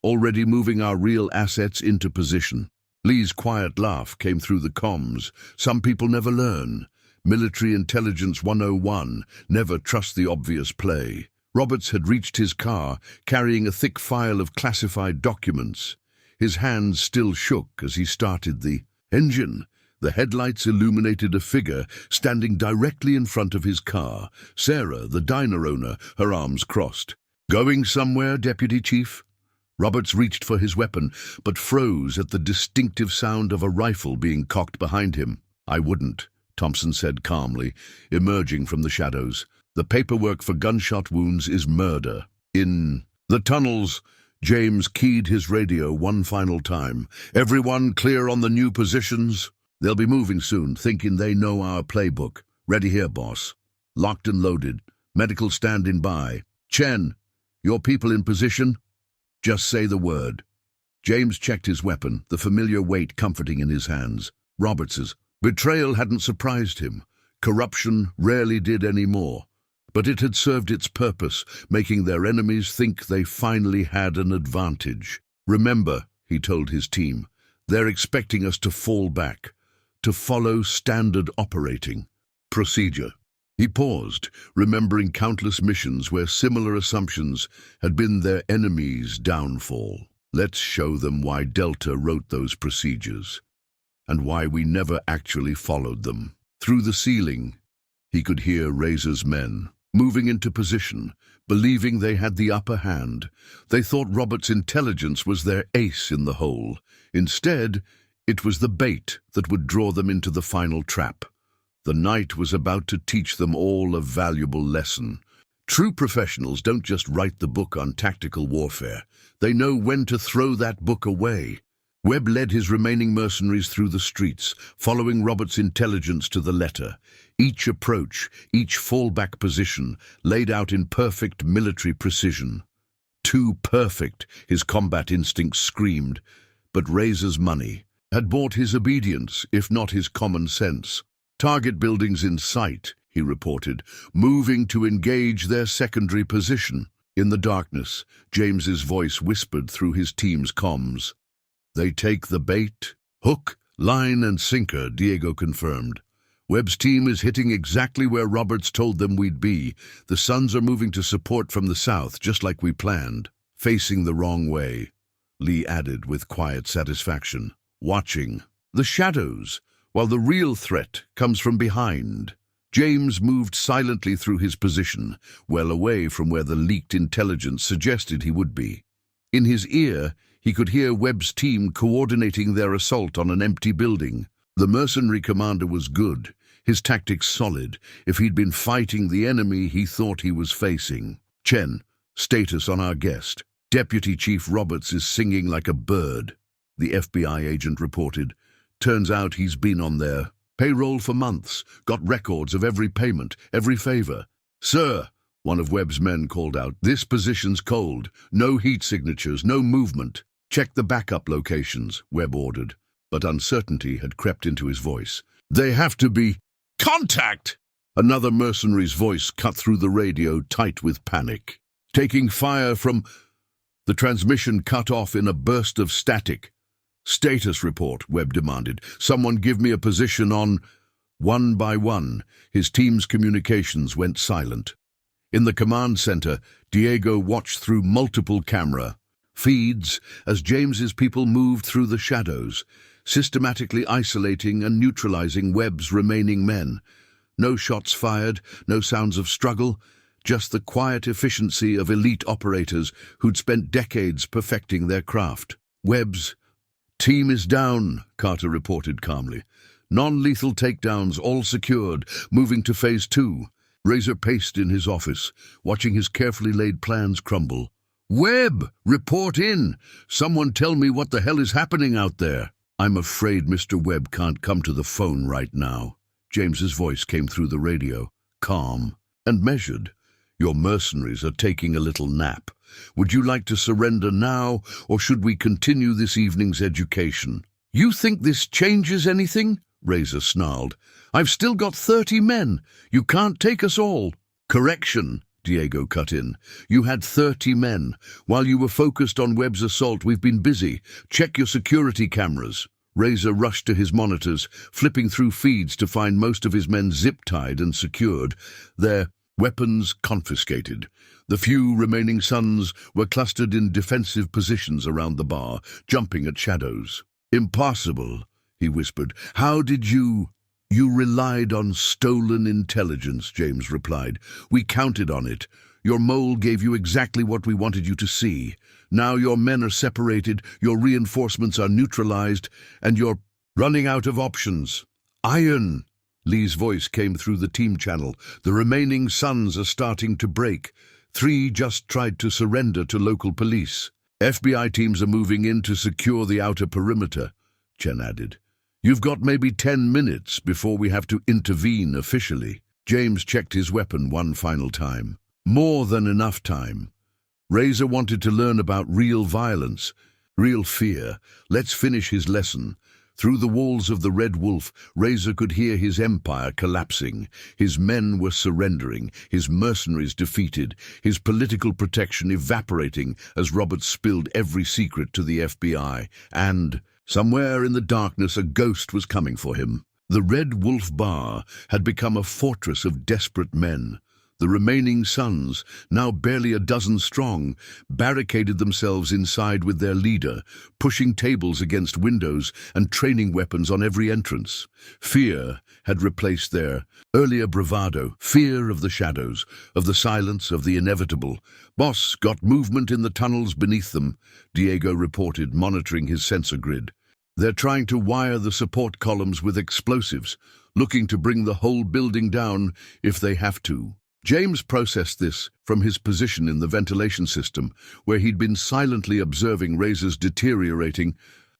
already moving our real assets into position. Lee's quiet laugh came through the comms. Some people never learn. Military Intelligence 101, never trust the obvious play. Roberts had reached his car, carrying a thick file of classified documents. His hands still shook as he started the engine. The headlights illuminated a figure standing directly in front of his car. Sarah, the diner owner, her arms crossed. Going somewhere, Deputy Chief? Roberts reached for his weapon, but froze at the distinctive sound of a rifle being cocked behind him. I wouldn't, Thompson said calmly, emerging from the shadows. The paperwork for gunshot wounds is murder. In the tunnels, James keyed his radio one final time. Everyone clear on the new positions? They'll be moving soon, thinking they know our playbook. Ready here, boss. Locked and loaded. Medical standing by. Chen, your people in position? Just say the word. James checked his weapon, the familiar weight comforting in his hands. Roberts's. Betrayal hadn't surprised him. Corruption rarely did anymore. But it had served its purpose, making their enemies think they finally had an advantage. "Remember," he told his team, "they're expecting us to fall back, to follow standard operating procedure." He paused, remembering countless missions where similar assumptions had been their enemies' downfall. Let's show them why Delta wrote those procedures, and why we never actually followed them. Through the ceiling, he could hear Razor's men moving into position, believing they had the upper hand. They thought Robert's intelligence was their ace in the hole. Instead, it was the bait that would draw them into the final trap. The night was about to teach them all a valuable lesson. True professionals don't just write the book on tactical warfare. They know when to throw that book away. Webb led his remaining mercenaries through the streets, following Robert's intelligence to the letter. Each approach, each fallback position, laid out in perfect military precision. Too perfect, his combat instincts screamed. But Razor's money had bought his obedience, if not his common sense. "Target buildings in sight," he reported, moving to engage their secondary position. In the darkness, James's voice whispered through his team's comms. "They take the bait?" "Hook, line, and sinker," Diego confirmed. "Webb's team is hitting exactly where Roberts told them we'd be. The Suns are moving to support from the south, just like we planned." "Facing the wrong way," Lee added with quiet satisfaction. "Watching the shadows, while the real threat comes from behind." James moved silently through his position, well away from where the leaked intelligence suggested he would be. In his ear, he could hear Webb's team coordinating their assault on an empty building. The mercenary commander was good, his tactics solid, if he'd been fighting the enemy he thought he was facing. "Chen, status on our guest. Deputy Chief Roberts is singing like a bird," the FBI agent reported. "Turns out he's been on their payroll for months, got records of every payment, every favor." "Sir," one of Webb's men called out, "this position's cold. No heat signatures, no movement." "Check the backup locations," Webb ordered, but uncertainty had crept into his voice. "They have to be contact!" Another mercenary's voice cut through the radio, tight with panic. "Taking fire from—" The transmission cut off in a burst of static. "Status report," Webb demanded. "Someone give me a position on—" One by one, his team's communications went silent. In the command center, Diego watched through multiple camera feeds as James's people moved through the shadows, systematically isolating and neutralizing Webb's remaining men. No shots fired, no sounds of struggle, just the quiet efficiency of elite operators who'd spent decades perfecting their craft. "Webb's team is down," Carter reported calmly. "Non-lethal takedowns all secured, moving to phase 2. Razor paced in his office, watching his carefully laid plans crumble. "Webb, report in! Someone tell me what the hell is happening out there." "I'm afraid Mr. Webb can't come to the phone right now." James's voice came through the radio, calm and measured. "Your mercenaries are taking a little nap. Would you like to surrender now, or should we continue this evening's education?" "You think this changes anything?" Razor snarled. "I've still got 30 men. You can't take us all." "Correction," Diego cut in. "You had 30 men. While you were focused on Webb's assault, we've been busy. Check your security cameras." Razor rushed to his monitors, flipping through feeds to find most of his men zip-tied and secured, their weapons confiscated. The few remaining Suns were clustered in defensive positions around the bar, jumping at shadows. "Impossible," he whispered. "How did you—" "You relied on stolen intelligence," James replied. "We counted on it. Your mole gave you exactly what we wanted you to see. Now your men are separated, your reinforcements are neutralized, and you're running out of options." "Iron!" Lee's voice came through the team channel. "The remaining Suns are starting to break. 3 just tried to surrender to local police. FBI teams are moving in to secure the outer perimeter," Chen added. "You've got maybe 10 minutes before we have to intervene officially." James checked his weapon one final time. More than enough time. Razor wanted to learn about real violence, real fear. Let's finish his lesson. Through the walls of the Red Wolf, Razor could hear his empire collapsing. His men were surrendering, his mercenaries defeated, his political protection evaporating as Robert spilled every secret to the FBI. And, somewhere in the darkness, a ghost was coming for him. The Red Wolf Bar had become a fortress of desperate men. The remaining Sons, now barely a dozen strong, barricaded themselves inside with their leader, pushing tables against windows and training weapons on every entrance. Fear had replaced their earlier bravado, fear of the shadows, of the silence, of the inevitable. "Boss, got movement in the tunnels beneath them," Diego reported, monitoring his sensor grid. "They're trying to wire the support columns with explosives, looking to bring the whole building down if they have to." James processed this from his position in the ventilation system, where he'd been silently observing Razor's deteriorating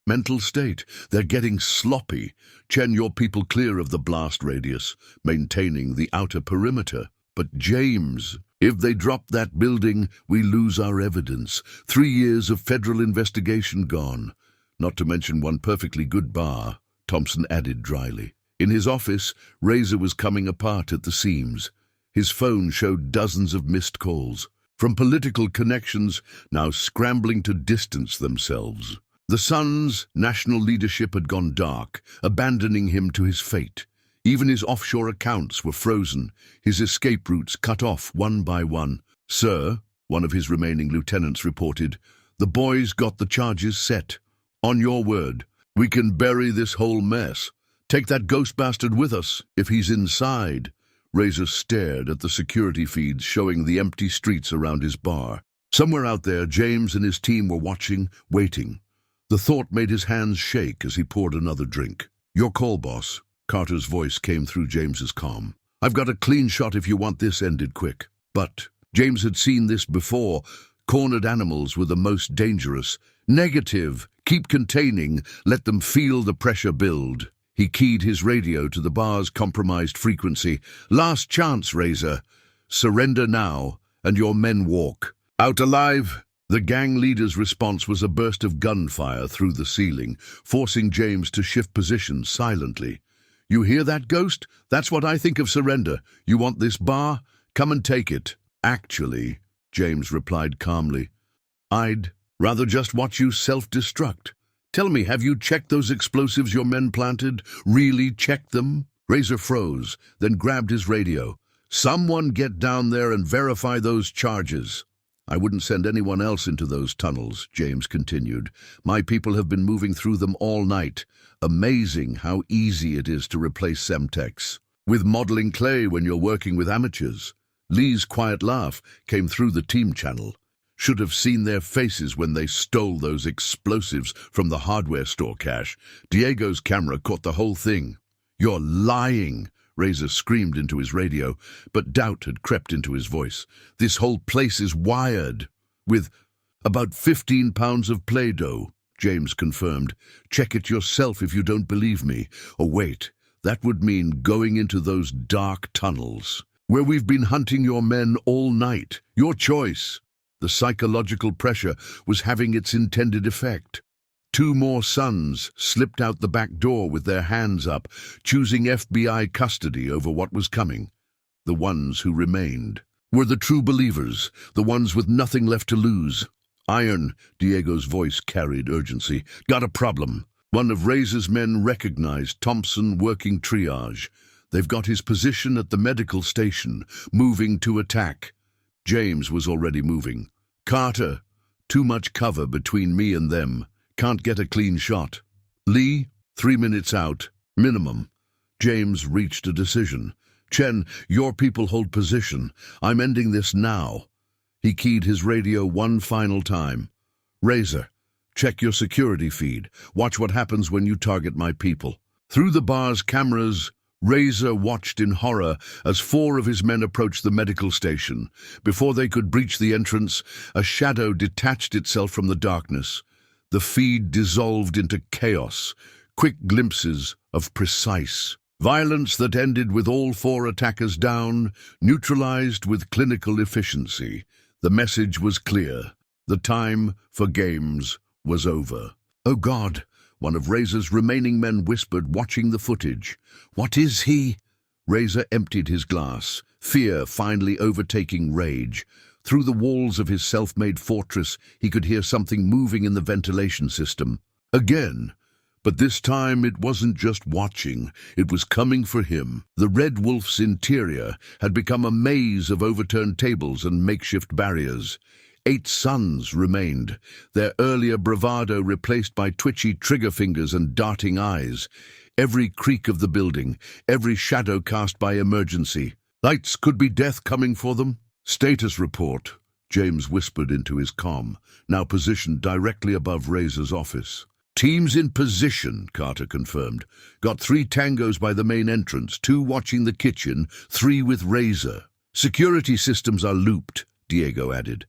mental state. "They're getting sloppy. Chen, your people clear of the blast radius, maintaining the outer perimeter." "But James, if they drop that building, we lose our evidence. 3 years of federal investigation gone. Not to mention one perfectly good bar," Thompson added dryly. In his office, Razor was coming apart at the seams. His phone showed dozens of missed calls, from political connections now scrambling to distance themselves. The Sun's national leadership had gone dark, abandoning him to his fate. Even his offshore accounts were frozen, his escape routes cut off one by one. "Sir," one of his remaining lieutenants reported, "the boys got the charges set. On your word, we can bury this whole mess. Take that ghost bastard with us, if he's inside." Razor stared at the security feeds showing the empty streets around his bar. Somewhere out there, James and his team were watching, waiting. The thought made his hands shake as he poured another drink. "Your call, boss." Carter's voice came through James's comm. "I've got a clean shot if you want this ended quick." But James had seen this before. Cornered animals were the most dangerous. "Negative. Keep containing. Let them feel the pressure build." He keyed his radio to the bar's compromised frequency. "Last chance, Razor. Surrender now, and your men walk. Out alive?" The gang leader's response was a burst of gunfire through the ceiling, forcing James to shift positions silently. "You hear that, Ghost? That's what I think of surrender. You want this bar? Come and take it." "Actually," James replied calmly, "I'd rather just watch you self-destruct. Tell me, have you checked those explosives your men planted? Really checked them?" Razor froze, then grabbed his radio. "Someone get down there and verify those charges." "I wouldn't send anyone else into those tunnels," James continued. "My people have been moving through them all night. Amazing how easy it is to replace Semtex. With modeling clay when you're working with amateurs." Lee's quiet laugh came through the team channel. "Should have seen their faces when they stole those explosives from the hardware store cache. Diego's camera caught the whole thing." "You're lying," Razor screamed into his radio, but doubt had crept into his voice. "This whole place is wired with about 15 pounds of Play-Doh," James confirmed. "Check it yourself if you don't believe me. Or wait, that would mean going into those dark tunnels, where we've been hunting your men all night. Your choice." The psychological pressure was having its intended effect. 2 more Sons slipped out the back door with their hands up, choosing FBI custody over what was coming. The ones who remained were the true believers, the ones with nothing left to lose. "Iron," Diego's voice carried urgency. "Got a problem." One of Razor's men recognized Thompson working triage. "They've got his position at the medical station, moving to attack." James was already moving. "Carter, too much cover between me and them. Can't get a clean shot." "Lee, 3 minutes out, minimum." James reached a decision. "Chen, your people hold position. I'm ending this now." He keyed his radio one final time. "Razor, check your security feed. Watch what happens when you target my people." Through the bar's cameras, Razor watched in horror as 4 of his men approached the medical station. Before they could breach the entrance, a shadow detached itself from the darkness. The feed dissolved into chaos, quick glimpses of precise violence that ended with all 4 attackers down, neutralized with clinical efficiency. The message was clear. The time for games was over. "Oh God," One of Razor's remaining men whispered, watching the footage. "What is he?" Razor emptied his glass, fear finally overtaking rage. Through the walls of his self-made fortress, he could hear something moving in the ventilation system. Again. But this time it wasn't just watching, it was coming for him. The Red Wolf's interior had become a maze of overturned tables and makeshift barriers. 8 suns remained, their earlier bravado replaced by twitchy trigger fingers and darting eyes. Every creak of the building, every shadow cast by emergency. Lights could be death coming for them. "Status report," James whispered into his comm, now positioned directly above Razor's office. "Teams in position," Carter confirmed. "Got 3 tangos by the main entrance, 2 watching the kitchen, 3 with Razor. Security systems are looped," Diego added.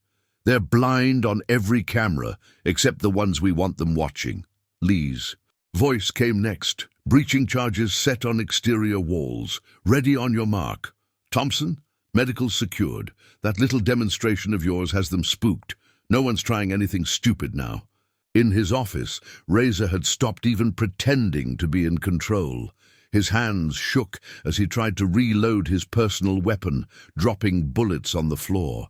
"They're blind on every camera, except the ones we want them watching." Lee's voice came next. "Breaching charges set on exterior walls. Ready on your mark. Thompson, medical secured. That little demonstration of yours has them spooked. No one's trying anything stupid now." In his office, Razor had stopped even pretending to be in control. His hands shook as he tried to reload his personal weapon, dropping bullets on the floor.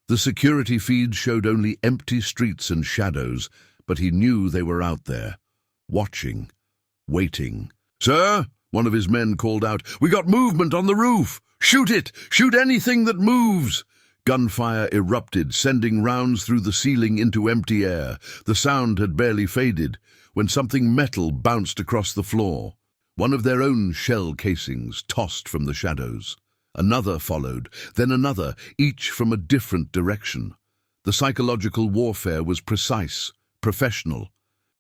The security feed showed only empty streets and shadows, but he knew they were out there, watching, waiting. "Sir," one of his men called out, "we got movement on the roof! Shoot it! Shoot anything that moves!" Gunfire erupted, sending rounds through the ceiling into empty air. The sound had barely faded when something metal bounced across the floor. One of their own shell casings tossed from the shadows. Another followed, then another, each from a different direction. The psychological warfare was precise, professional.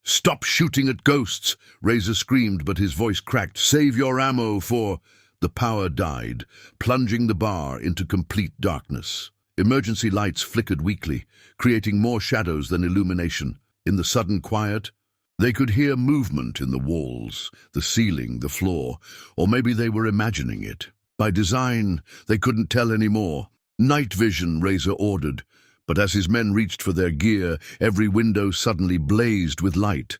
"Stop shooting at ghosts!" Razor screamed, but his voice cracked. "Save your ammo for—" The power died, plunging the bar into complete darkness. Emergency lights flickered weakly, creating more shadows than illumination. In the sudden quiet, they could hear movement in the walls, the ceiling, the floor, or maybe they were imagining it. By design, they couldn't tell anymore. "Night vision," Razor ordered, but as his men reached for their gear, every window suddenly blazed with light.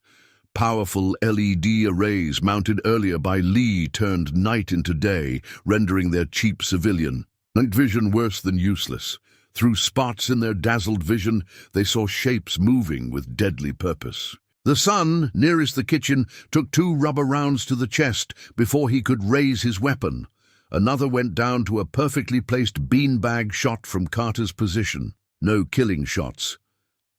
Powerful LED arrays mounted earlier by Lee turned night into day, rendering their cheap civilian night vision worse than useless. Through spots in their dazzled vision, they saw shapes moving with deadly purpose. The son, nearest the kitchen, took 2 rubber rounds to the chest before he could raise his weapon. Another went down to a perfectly placed beanbag shot from Carter's position. No killing shots.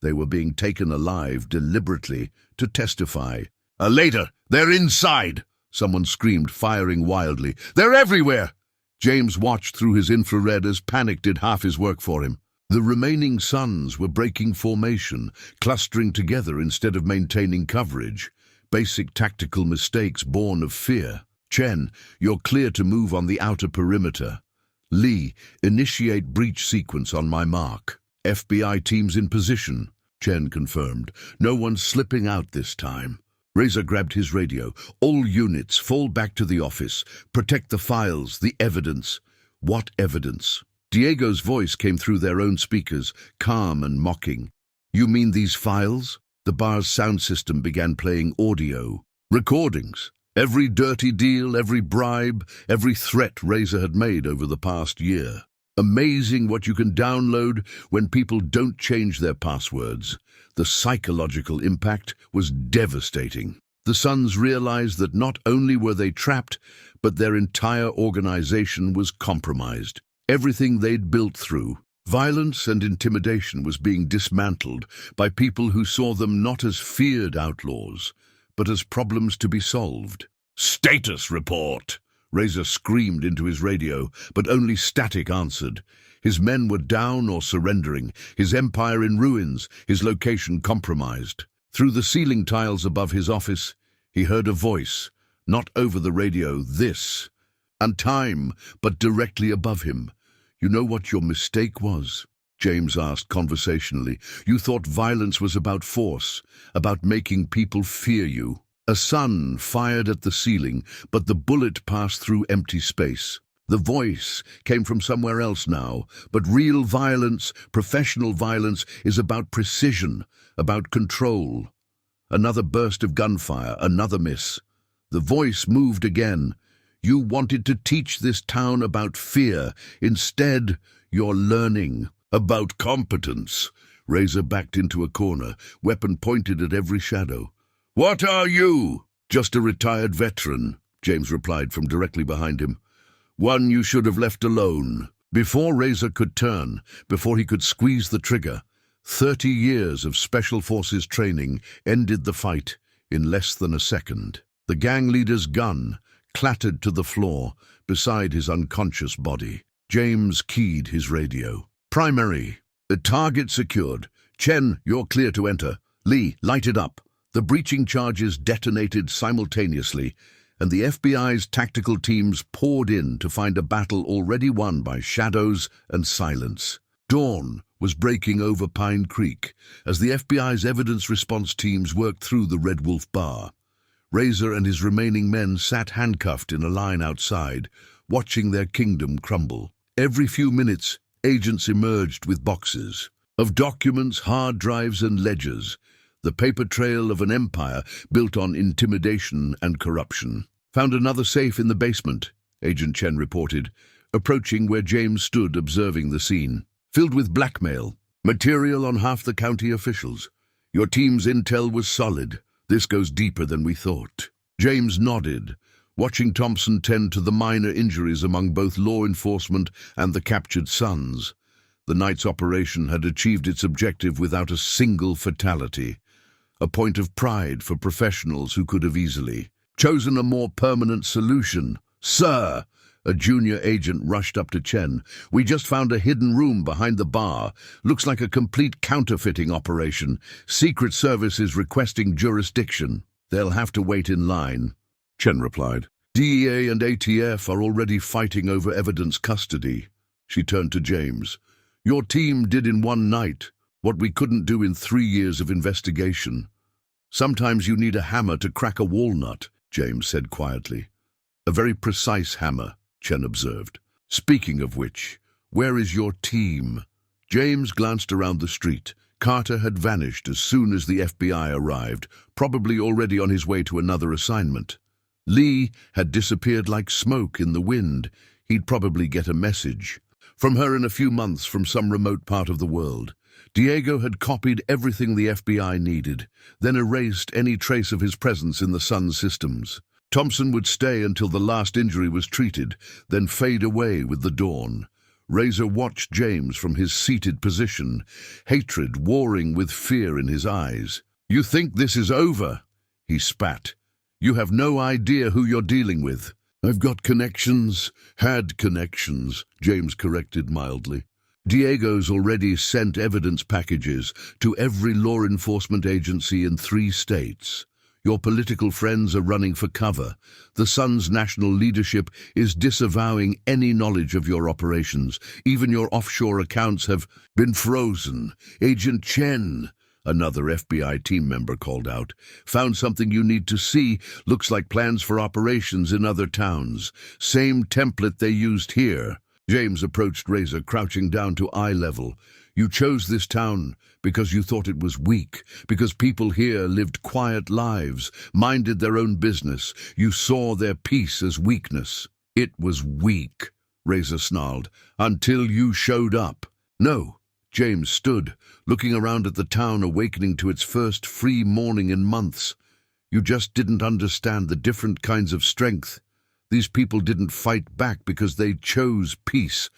They were being taken alive deliberately to testify. "Later! They're inside!" someone screamed, firing wildly. "They're everywhere!" James watched through his infrared as panic did half his work for him. The remaining suns were breaking formation, clustering together instead of maintaining coverage. Basic tactical mistakes born of fear. "Chen, you're clear to move on the outer perimeter." "Lee, initiate breach sequence on my mark." "FBI teams in position," Chen confirmed. "No one's slipping out this time." Razor grabbed his radio. "All units, fall back to the office. Protect the files, the evidence." "What evidence?" Diego's voice came through their own speakers, calm and mocking. "You mean these files?" The bar's sound system began playing audio. "Recordings. Every dirty deal, every bribe, every threat Razor had made over the past year. Amazing what you can download when people don't change their passwords." The psychological impact was devastating. The Suns realized that not only were they trapped, but their entire organization was compromised. Everything they'd built through violence and intimidation was being dismantled by people who saw them not as feared outlaws, but as problems to be solved. "Status report!" Razor screamed into his radio, but only static answered. His men were down or surrendering, his empire in ruins, his location compromised. Through the ceiling tiles above his office, he heard a voice, not over the radio, this, and time, but directly above him. "You know what your mistake was?" James asked conversationally. "You thought violence was about force, about making people fear you." A sun fired at the ceiling, but the bullet passed through empty space. The voice came from somewhere else now, but real violence, professional violence, is about precision, about control. Another burst of gunfire, another miss. The voice moved again. You wanted to teach this town about fear. Instead, you're learning about competence. Razor backed into a corner, weapon pointed at every shadow. What are you? Just a retired veteran, James replied from directly behind him. One you should have left alone. Before Razor could turn, before he could squeeze the trigger, 30 years of Special Forces training ended the fight in less than a second. The gang leader's gun clattered to the floor beside his unconscious body. James keyed his radio. Primary. The target secured. Chen, you're clear to enter. Lee, light it up. The breaching charges detonated simultaneously, and the FBI's tactical teams poured in to find a battle already won by shadows and silence. Dawn was breaking over Pine Creek as the FBI's evidence response teams worked through the Red Wolf bar. Razor and his remaining men sat handcuffed in a line outside, watching their kingdom crumble. Every few minutes, agents emerged with boxes of documents, hard drives, and ledgers, the paper trail of an empire built on intimidation and corruption. Found another safe in the basement, Agent Chen reported, approaching where James stood observing the scene. Filled with blackmail, material on half the county officials. Your team's intel was solid. This goes deeper than we thought. James nodded, watching Thompson tend to the minor injuries among both law enforcement and the captured sons. The night's operation had achieved its objective without a single fatality. A point of pride for professionals who could have easily chosen a more permanent solution. Sir, a junior agent rushed up to Chen. We just found a hidden room behind the bar. Looks like a complete counterfeiting operation. Secret Service is requesting jurisdiction. They'll have to wait in line, Chen replied. DEA and ATF are already fighting over evidence custody. She turned to James. Your team did in one night what we couldn't do in 3 years of investigation. Sometimes you need a hammer to crack a walnut, James said quietly. A very precise hammer, Chen observed. Speaking of which, where is your team? James glanced around the street. Carter had vanished as soon as the FBI arrived, probably already on his way to another assignment. Lee had disappeared like smoke in the wind. He'd probably get a message from her in a few months from some remote part of the world. Diego had copied everything the FBI needed, then erased any trace of his presence in the Sun systems. Thompson would stay until the last injury was treated, then fade away with the dawn. Razor watched James from his seated position, hatred warring with fear in his eyes. You think this is over? He spat. You have no idea who you're dealing with. I've got connections, had connections, James corrected mildly. Diego's already sent evidence packages to every law enforcement agency in 3 states. Your political friends are running for cover. The Sun's national leadership is disavowing any knowledge of your operations. Even your offshore accounts have been frozen. Agent Chen, another FBI team member called out, found something you need to see. Looks like plans for operations in other towns. Same template they used here. James approached Razor, crouching down to eye level. You chose this town because you thought it was weak, because people here lived quiet lives, minded their own business. You saw their peace as weakness. It was weak, Razor snarled, until you showed up. No, James stood, looking around at the town awakening to its first free morning in months. You just didn't understand the different kinds of strength. These people didn't fight back because they chose peace.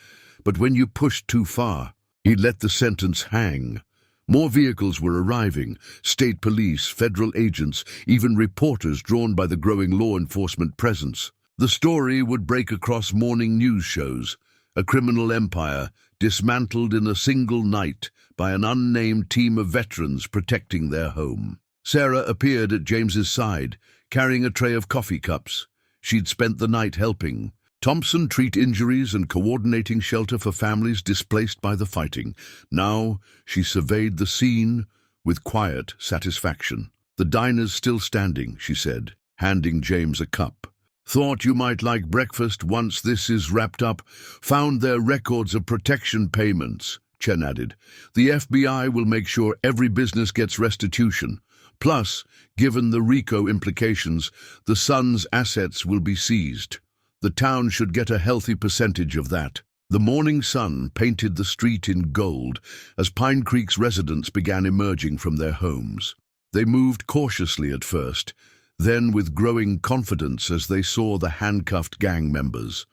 But when you pushed too far, he let the sentence hang. More vehicles were arriving, state police, federal agents, even reporters drawn by the growing law enforcement presence. The story would break across morning news shows. A criminal empire dismantled in a single night by an unnamed team of veterans protecting their home. Sarah appeared at James's side, carrying a tray of coffee cups. She'd spent the night helping Thompson treat injuries and coordinating shelter for families displaced by the fighting. Now she surveyed the scene with quiet satisfaction. The diner's still standing, she said, handing James a cup. Thought you might like breakfast once this is wrapped up. Found their records of protection payments. Chen added. The FBI will make sure every business gets restitution. Plus, given the RICO implications, the Sun's assets will be seized. The town should get a healthy percentage of that. The morning sun painted the street in gold as Pine Creek's residents began emerging from their homes. They moved cautiously at first, then with growing confidence as they saw the handcuffed gang members.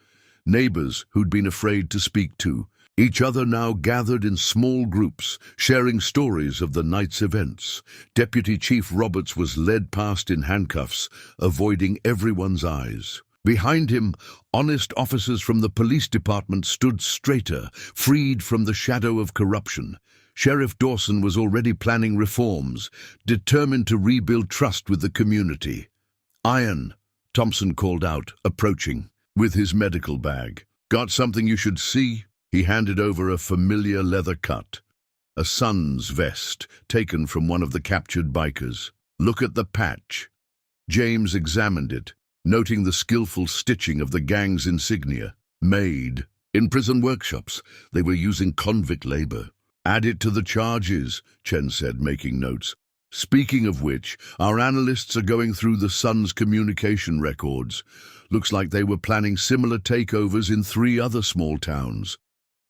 Neighbors who'd been afraid to speak to each other now gathered in small groups, sharing stories of the night's events. Deputy Chief Roberts was led past in handcuffs, avoiding everyone's eyes. Behind him, honest officers from the police department stood straighter, freed from the shadow of corruption. Sheriff Dawson was already planning reforms, determined to rebuild trust with the community. "Iron," Thompson called out, approaching, with his medical bag. "Got something you should see?" He handed over a familiar leather cut, a Sun's vest taken from one of the captured bikers. "Look at the patch." James examined it, noting the skillful stitching of the gang's insignia. Made in prison workshops, they were using convict labor. "Add it to the charges," Chen said, making notes. "Speaking of which, our analysts are going through the Sun's communication records. Looks like they were planning similar takeovers in 3 other small towns.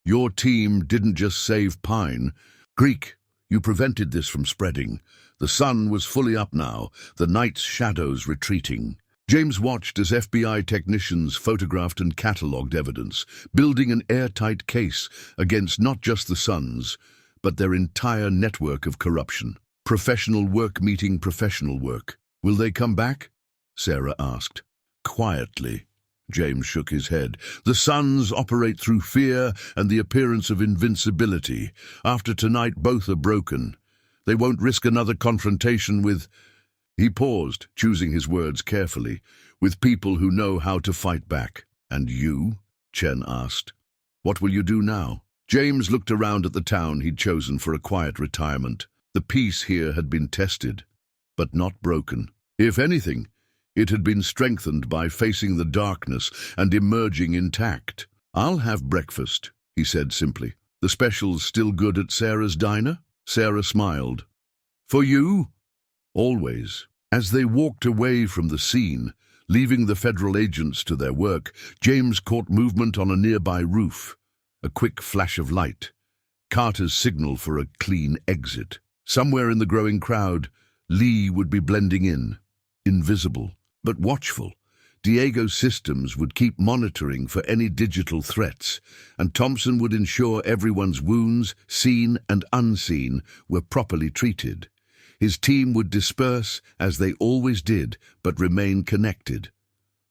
Your team didn't just save Pine Creek, you prevented this from spreading. The sun was fully up now, the night's shadows retreating." James watched as FBI technicians photographed and catalogued evidence, building an airtight case against not just the Suns, but their entire network of corruption. Professional work meeting professional work. "Will they come back?" Sarah asked. "Quietly." James shook his head. "The Suns operate through fear and the appearance of invincibility. After tonight, both are broken. They won't risk another confrontation with—" He paused, choosing his words carefully, "with people who know how to fight back." "And you?" Chen asked. "What will you do now?" James looked around at the town he'd chosen for a quiet retirement. The peace here had been tested, but not broken. If anything, it had been strengthened by facing the darkness and emerging intact. "I'll have breakfast," he said simply. "The special's still good at Sarah's diner?" Sarah smiled. "For you?" "Always." As they walked away from the scene, leaving the federal agents to their work, James caught movement on a nearby roof. A quick flash of light. Carter's signal for a clean exit. Somewhere in the growing crowd, Lee would be blending in. Invisible, but watchful. Diego's systems would keep monitoring for any digital threats, and Thompson would ensure everyone's wounds, seen and unseen, were properly treated. His team would disperse, as they always did, but remain connected,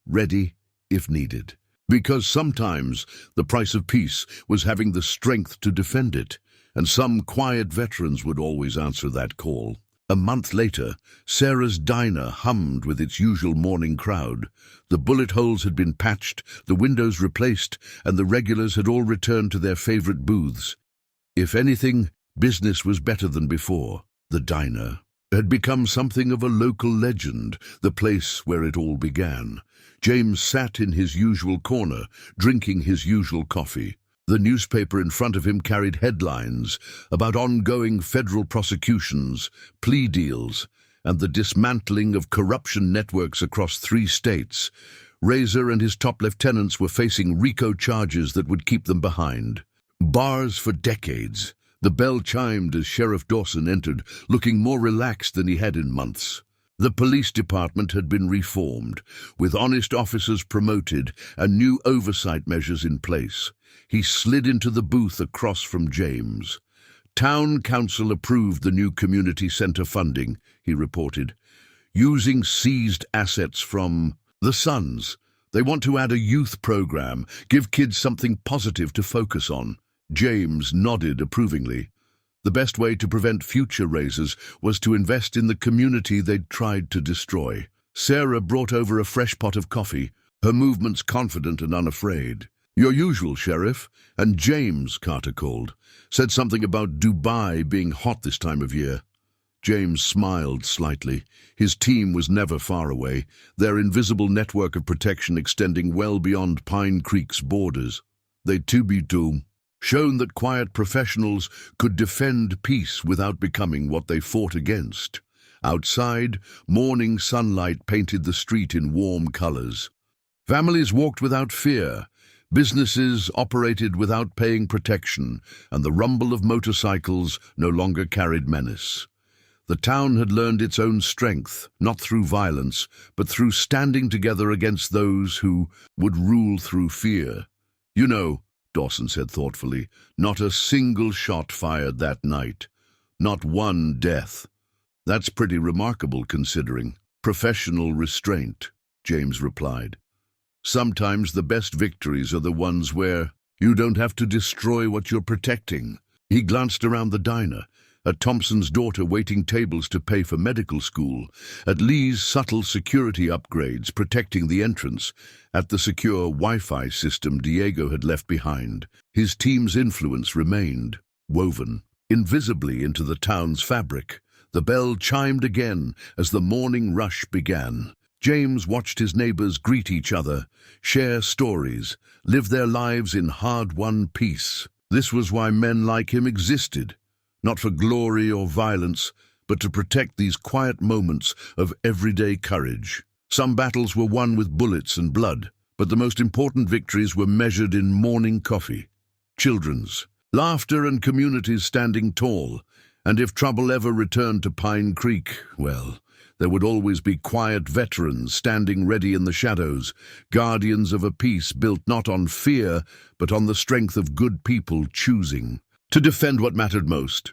ready if needed. Because sometimes the price of peace was having the strength to defend it, and some quiet veterans would always answer that call. A month later, Sarah's diner hummed with its usual morning crowd. The bullet holes had been patched, the windows replaced, and the regulars had all returned to their favorite booths. If anything, business was better than before. The diner had become something of a local legend, the place where it all began. James sat in his usual corner, drinking his usual coffee. The newspaper in front of him carried headlines about ongoing federal prosecutions, plea deals, and the dismantling of corruption networks across 3 states. Razor and his top lieutenants were facing RICO charges that would keep them behind. Bars for decades. The bell chimed as Sheriff Dawson entered, looking more relaxed than he had in months. The police department had been reformed, with honest officers promoted and new oversight measures in place. He slid into the booth across from James. "Town Council approved the new community center funding," he reported, "using seized assets from the Suns. They want to add a youth program, give kids something positive to focus on." James nodded approvingly. The best way to prevent future raises was to invest in the community they'd tried to destroy. Sarah brought over a fresh pot of coffee, her movements confident and unafraid. "Your usual, Sheriff." "And James," Carter called, "said something about Dubai being hot this time of year." James smiled slightly. His team was never far away, their invisible network of protection extending well beyond Pine Creek's borders. "They too be doomed." shown that quiet professionals could defend peace without becoming what they fought against. Outside, morning sunlight painted the street in warm colors. Families walked without fear, businesses operated without paying protection, and the rumble of motorcycles no longer carried menace. The town had learned its own strength, not through violence, but through standing together against those who would rule through fear. "You know," Dawson said thoughtfully, "not a single shot fired that night. Not one death. That's pretty remarkable considering." "Professional restraint," James replied. "Sometimes the best victories are the ones where you don't have to destroy what you're protecting." He glanced around the diner, at Thompson's daughter waiting tables to pay for medical school, at Lee's subtle security upgrades protecting the entrance, at the secure Wi-Fi system Diego had left behind. His team's influence remained, woven invisibly into the town's fabric. The bell chimed again as the morning rush began. James watched his neighbors greet each other, share stories, live their lives in hard-won peace. This was why men like him existed. Not for glory or violence, but to protect these quiet moments of everyday courage. Some battles were won with bullets and blood, but the most important victories were measured in morning coffee, children's laughter, and communities standing tall. And if trouble ever returned to Pine Creek, well, there would always be quiet veterans standing ready in the shadows, guardians of a peace built not on fear, but on the strength of good people choosing to defend what mattered most.